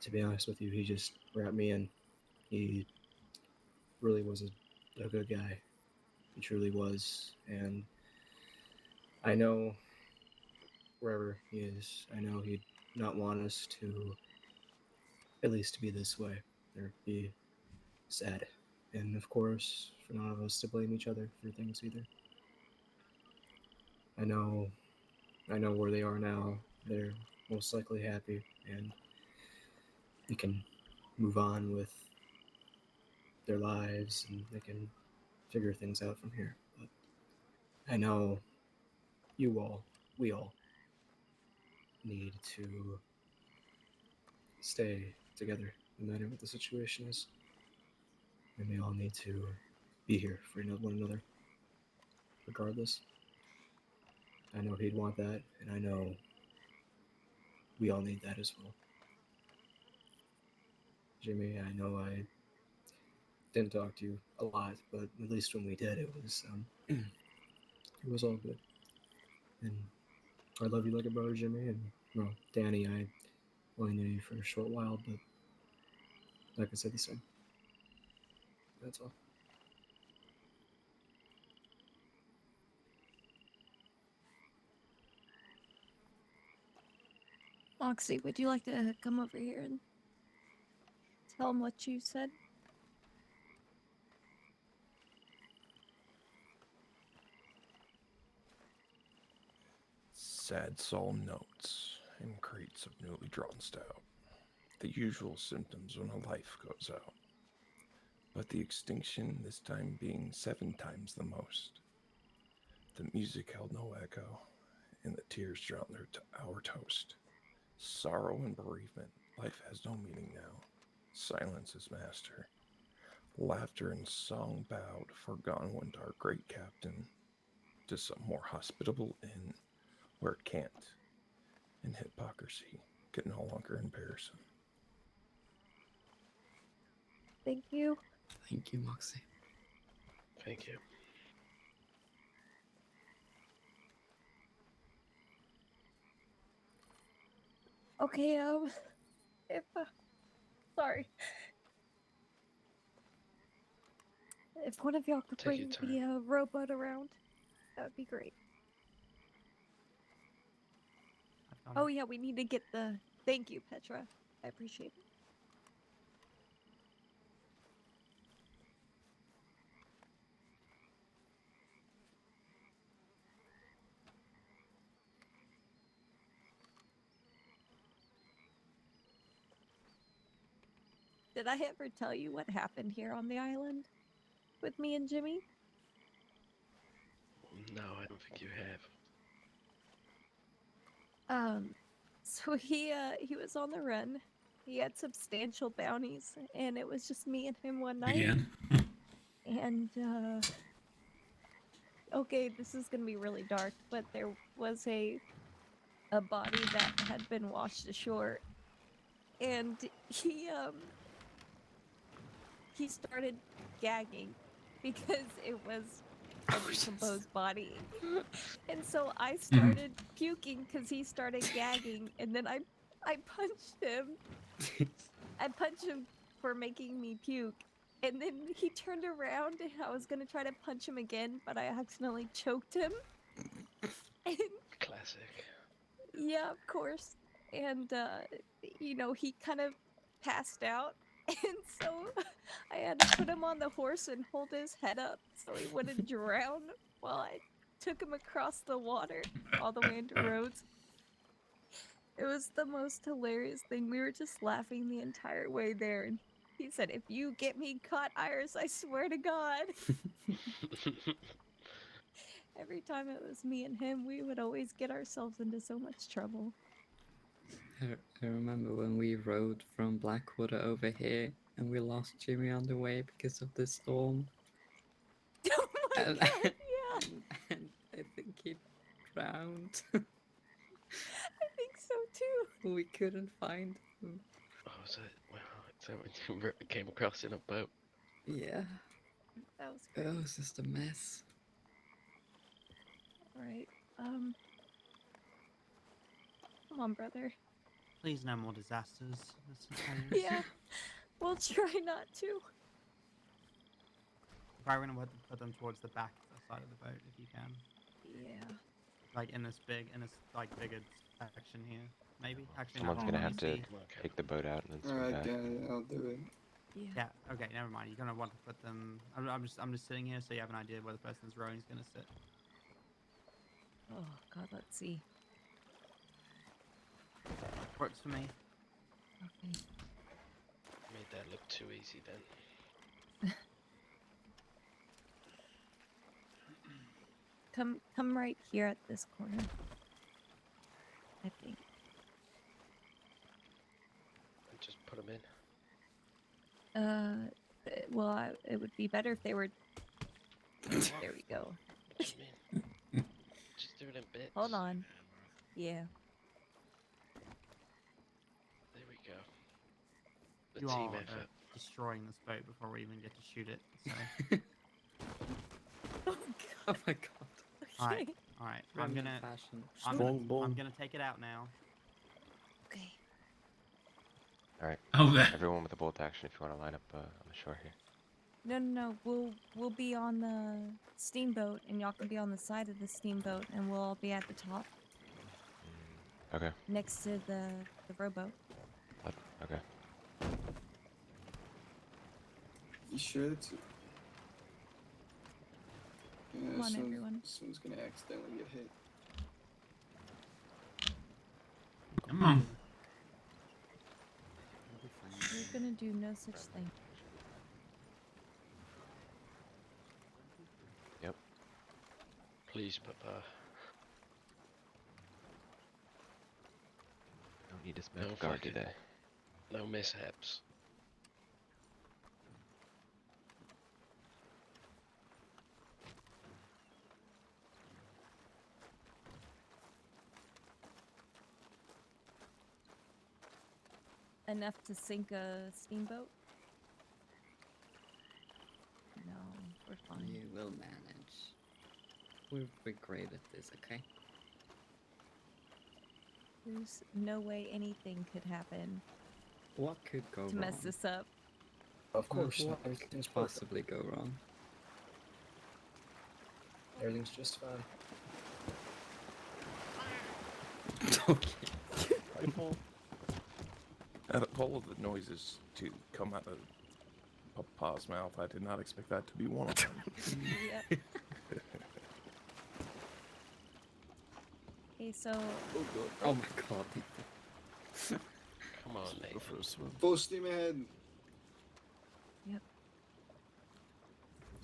to be honest with you, he just wrapped me in. He really was a good guy. He truly was. And I know wherever he is, I know he'd not want us to, at least to be this way, or be sad. And of course, for none of us to blame each other for things either. I know where they are now. They're most likely happy, and they can move on with their lives, and they can figure things out from here. But I know we all need to stay together no matter what the situation is. And we all need to be here for one another, regardless. I know he'd want that, and I know we all need that as well. Jimmy, I know I didn't talk to you a lot, but at least when we did, it was all good. And I love you like a brother, Jimmy. And well, Danny, I only knew you for a short while, but like I said, the same. That's all. Moxie, would you like to come over here and tell him what you said? Sad solemn notes and crates of newly drawn stout. The usual symptoms when a life goes out. But the extinction this time being 7 times the most. The music held no echo, and the tears drowned our toast. Sorrow and bereavement, life has no meaning now. Silence is master. Laughter and song bowed, for gone went our great captain to some more hospitable inn where cant and hypocrisy could no longer embarrass him. Thank you. Thank you, Moxie. Thank you. Okay, if sorry. If one of y'all could Take your bring the rowboat around, that would be great. Oh yeah, we need to get the. Thank you, Petra. I appreciate it. Did I ever tell you what happened here on the island with me and Jimmy? No, I don't think you have. So he was on the run. He had substantial bounties, and it was just me and him one night. Again. And okay, this is gonna be really dark, but there was a body that had been washed ashore, and he started gagging because it was a decomposed body. And so I started puking because he started gagging, and then I punched him. I punched him for making me puke. And then he turned around and I was gonna try to punch him again, but I accidentally choked him. And Classic. yeah, of course. And you know, he kind of passed out. And so I had to put him on the horse and hold his head up so he wouldn't drown while I took him across the water all the way into Rhodes. It was the most hilarious thing. We were just laughing the entire way there. And he said, "If you get me caught, Iris, I swear to God." Every time it was me and him, we would always get ourselves into so much trouble. I remember when we rode from Blackwater over here and we lost Jimmy on the way because of the storm. Oh my And, God, yeah. and I think he drowned. I think so too. We couldn't find him. Oh, so when you came across in a boat. Yeah, That was it great. was just a mess. All right. Come on, brother. Please, no more disasters. Yeah, we'll try not to. Probably gonna put them towards the back side of the boat if you can. Yeah. Like in this bigger section here. Maybe. Actually, Someone's no, gonna let have me to see. Come on, Kevin. take the boat out and then swim Alright, back. got it. I'll do it. Yeah. Yeah. Okay. Never mind. You're gonna want to put them. I'm just sitting here, so you have an idea where the person that's rowing is gonna sit. Oh God, let's see. Works for me. Okay. Made that look too easy then. Come right here at this corner. I think. And just put them in. Well, it would be better if they were. There we go. What do you mean? Just do it in bits. Hold on. Yeah. There we go. The You team all are effort. destroying this boat before we even get to shoot it. So. Oh Oh God. my god. All right. Okay. All right. I'm Remnant gonna. fashion. I'm gonna take it out now. Okay. Alright, Okay. everyone with a bolt action if you want to line up on the shore here. No. We'll be on the steamboat, and y'all can be on the side of the steamboat, and we'll all be at the top Okay, next to the rowboat. okay. You sure that's it? Yeah, Come on, everyone. Someone's gonna accidentally get hit. Come on. We're gonna do no such thing. Yep. Please, Papa. Don't need to smoke No a guard fucking- today. No mishaps. Enough to sink a steamboat? No, we're fine. You will manage. We're great at this, okay? There's no way anything could happen What could go to wrong? mess this up. Of course, What everything's could perfect. possibly go wrong? Everything's just fine. Okay. Rifle. Out of all of the noises to come out of Papa's mouth, I did not expect that to be one of them. Yep. Okay, so Oh, good. Oh my god. Come on, Go Nathan. for a swim. Full steam ahead. Yep.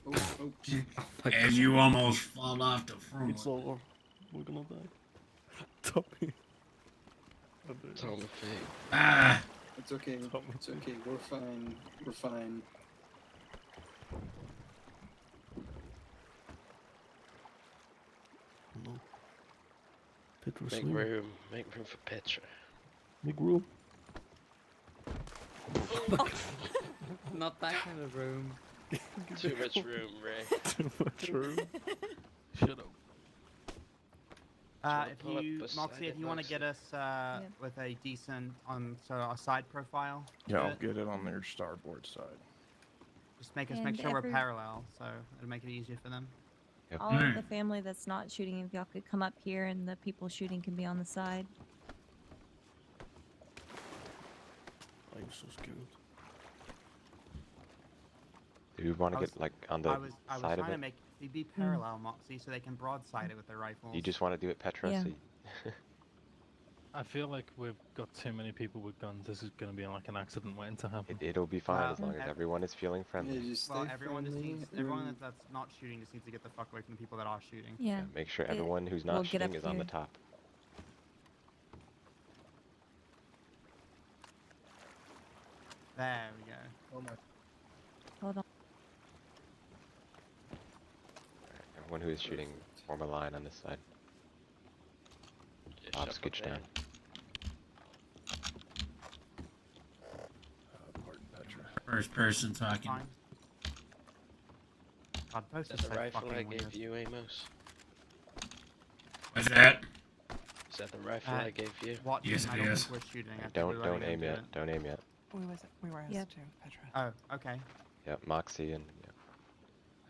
Oh, shit. Oh my god. As you almost fall off the front. It's over. We're gonna die. Tommy. Tommy Fig. Ah, It's okay. It's okay. We're fine. We're fine. No. Petra Make swim. room. Make room for Petra. Make room. Not that kind of room. Too much room, Ray. Too much room. Shut up. wanna If pull up you, beside Moxie, if it, you want to get Moxie? us with a decent so a side profile, Yeah, to I'll it, get it on their starboard side. just make And sure we're every- parallel, so it'll make it easier for them. Yep. All of the Alright. family that's not shooting, if y'all could come up here and the people shooting can be on the side. I'm so scared. Do you want I to was- get like on the I was side trying of to it? make it be parallel, Moxie, so they can broadside it with their rifles. You just want to do it Petra? Yeah. So I feel like we've got too many people with guns. This is going to be like an accident waiting to happen. it'll be fine Well, as long as ev- everyone is feeling friendly. just Well, stay everyone just friendly needs everyone and- that's not shooting just needs to get the fuck away from the people that are shooting. Yeah. Make sure It- everyone who's we'll not get up shooting is on the here. top. There we go. Oh my. Hold on. Alright, everyone who is shooting, form a line on this side. Yeah, Bob, shuffle scooch down. Pardon, Petra. First person talking. Fine. God, Is post that is the so rifle fucking I gave weird. you, Amos? What's that? Is that the rifle Uh, I gave you? Watch Yes, him, it I don't is. think we're shooting. I think Don't we're letting them aim do yet. it. Don't aim yet. We were asked Yep. to, Petra. Oh, okay. Yep, Moxie and yeah.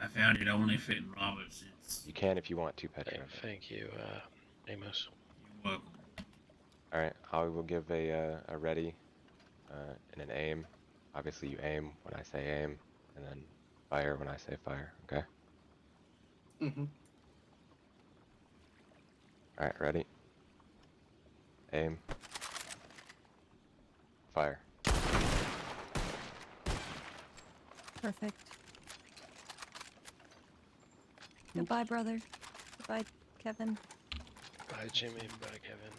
I found it only fitting Roberts. It's You can if you want to, Petra. Thank you, Amos. you're welcome. All right, I will give a ready and an aim. Obviously, you aim when I say aim, and then fire when I say fire. Okay. Mm-hmm. All right, ready. Aim. Fire. Perfect. Goodbye, brother. Goodbye, Kevin. Bye, Jimmy. Bye, Kevin.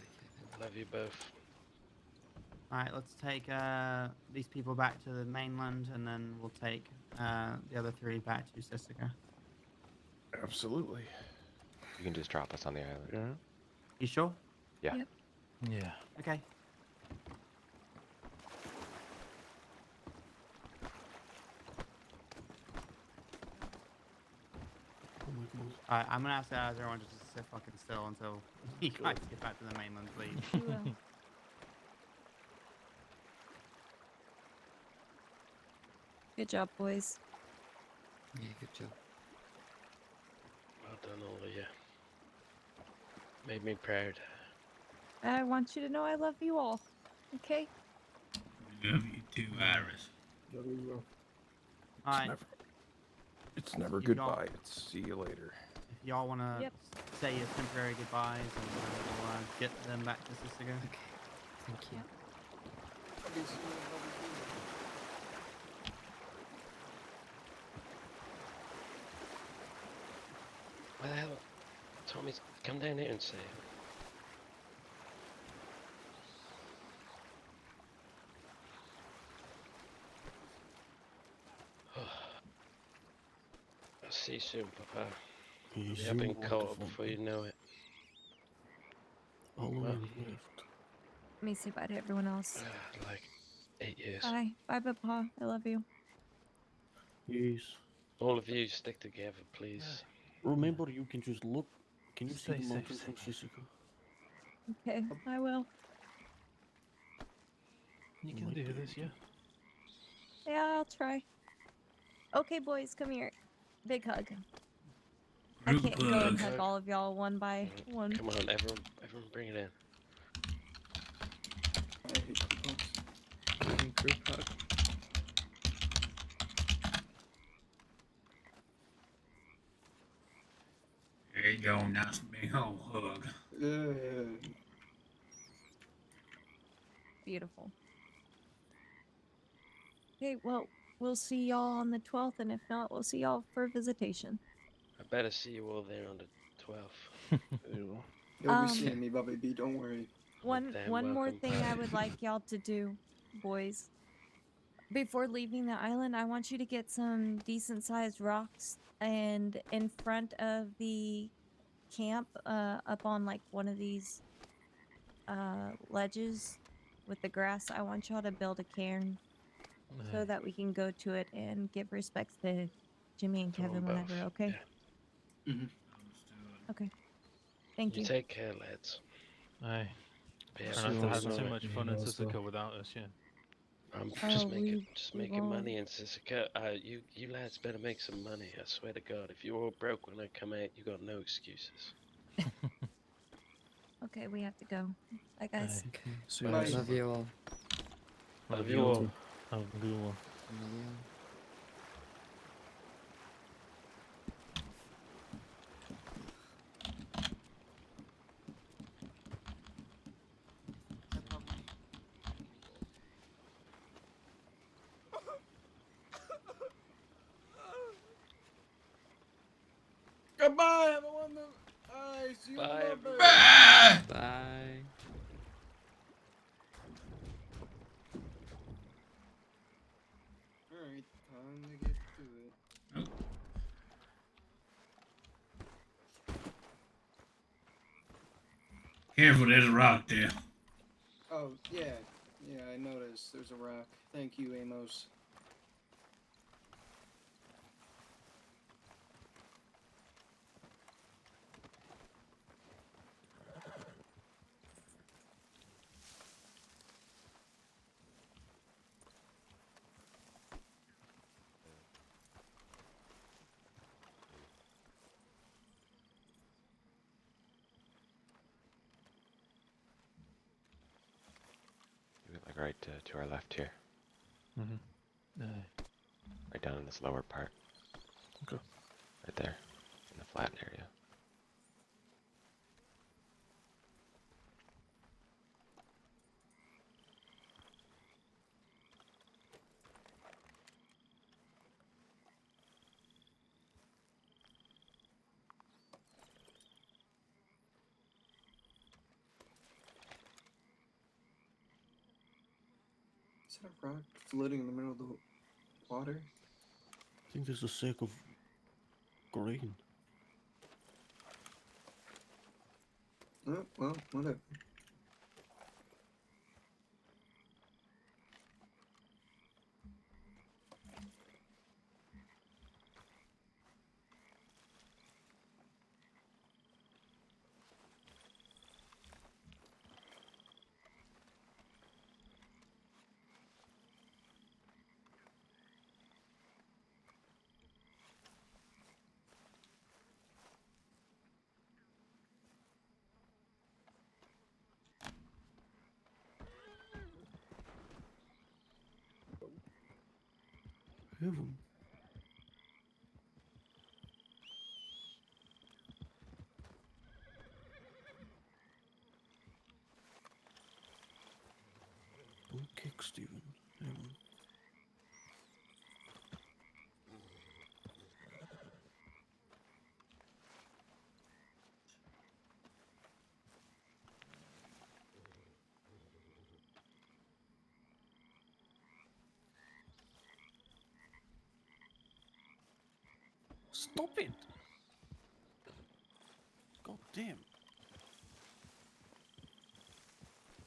Love you both. All right, let's take these people back to the mainland, and then we'll take the other three back to Sisika. Absolutely. You can just drop us on the island. Yeah. You sure? Yeah. Yep. Yeah. Okay. Oh my god. Alright, I'm gonna ask everyone just to sit fucking still until you guys get back to the mainland, please. You will. Good job, boys. Yeah, good job. Well done, all of you. Made me proud. I want you to know I love you all. Okay? Love you too, Iris. Yeah, we will. Alright, It's never You don't- goodbye. It's see you later. if y'all wanna Yep. say your temporary goodbyes, and we'll get them back to Sisika. Okay. Thank you. Why the hell? Tommy's come down here and say it. I'll see you soon, Papa. You Be up in want court to before you know it. How long Well. have you left? Let me say bye to everyone else. Like 8 years. Bye. Bye, Papa. I love you. Yes. All of you stick together, please. Remember, you can just look. Can you see Stay the safe, mountains stay from Sisika? Okay, I will. You Oh can my do God. this, yeah. Yeah, I'll try. Okay, boys, come here. Big hug. I Group can't go and hug. hug all of y'all one by one. Come on, everyone bring it in. I hate hugs. Group hug. There you go, nice big old hug. Beautiful. Okay, well, we'll see y'all on the 12th, and if not, we'll see y'all for visitation. I better see you all there on the 12th. Ew. You'll be Um, seeing me, baby. Don't worry. One damn more welcome. thing I would like y'all to do, boys. Before leaving the island, I want you to get some decent sized rocks and in front of the camp, up on like one of these ledges with the grass, I want y'all to build a cairn so Aye. that we can go to it and give respects to Jimmy and To 'em Kevin whenever. both, Okay. yeah. Okay. Thank You you. take care, lads. Aye. But yeah, Try See not you to on have the too side. much Yeah, fun in also. Sissika without us, yeah. I'm Oh, just we making won't. money in Sissika. You lads better make some money. I swear to God, if you're all broke when I come out, you got no excuses. Okay, we have to go. Bye, guys. Aye. Okay. See you Bye. later. Love you all. Love you all. Love you all. Love you all. No problem. Goodbye, everyone. I see you Bye, in a everyone. bit. Bye. Alright, time to get to it. Careful, there's a rock there. Oh, yeah. Yeah, I noticed. There's a rock. Thank you, Amos. Do it like right to our left here, Mm-hmm. Aye. right down in this lower part. Okay. Right there, in the flat area. Is that a rock floating in the middle of the water? I think there's a sack of grain. Oh, well, whatever. Heaven. Don't kick, Stephen. Heaven. Stop it! God damn.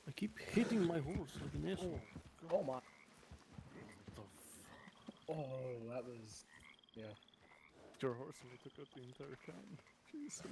I keep hitting my horse like an asshole. Oh my. The Oh, that was. Yeah. Your horse only took out the entire can. Jesus.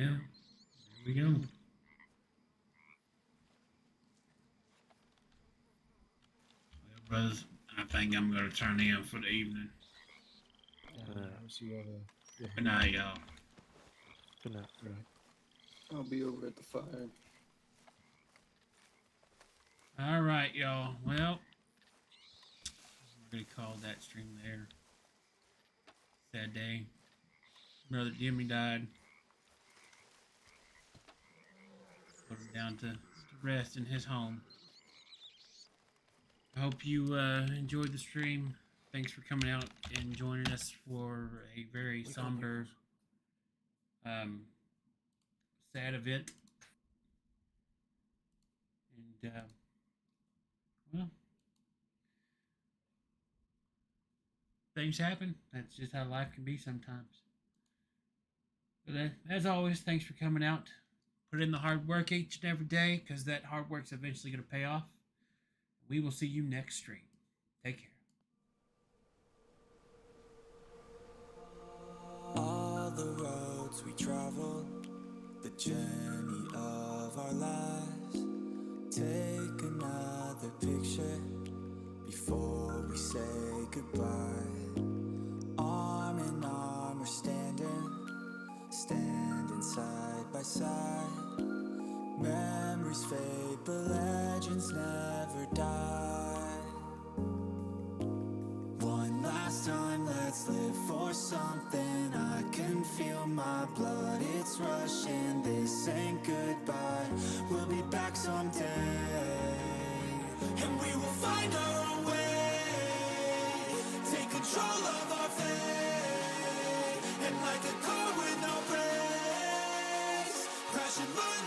Well, here we go. Well, brothers, I think I'm going to turn in for the evening. Good night, y'all. Good night. Right. I'll be over at the fire. All right, y'all. Well, we're going to call that stream there. Sad day. Brother Jimmy died. Put him down to rest in his home. I hope you enjoyed the stream. Thanks for coming out and joining us for a very somber, sad event. And, well, things happen. That's just how life can be sometimes. But as always, thanks for coming out. Put in the hard work each and every day, because that hard work's eventually going to pay off. We will see you next stream. Take care. All the roads we traveled, the journey of our lives. Take another picture before we say goodbye. Arm in arm we're standing side by side. Memories fade, but legends never die. One last time, let's live for something. I can feel my blood, it's rushing. This ain't goodbye, we'll be back someday. And we will find our own way. Take control of our fate. And like a car with no brakes, crash and burn.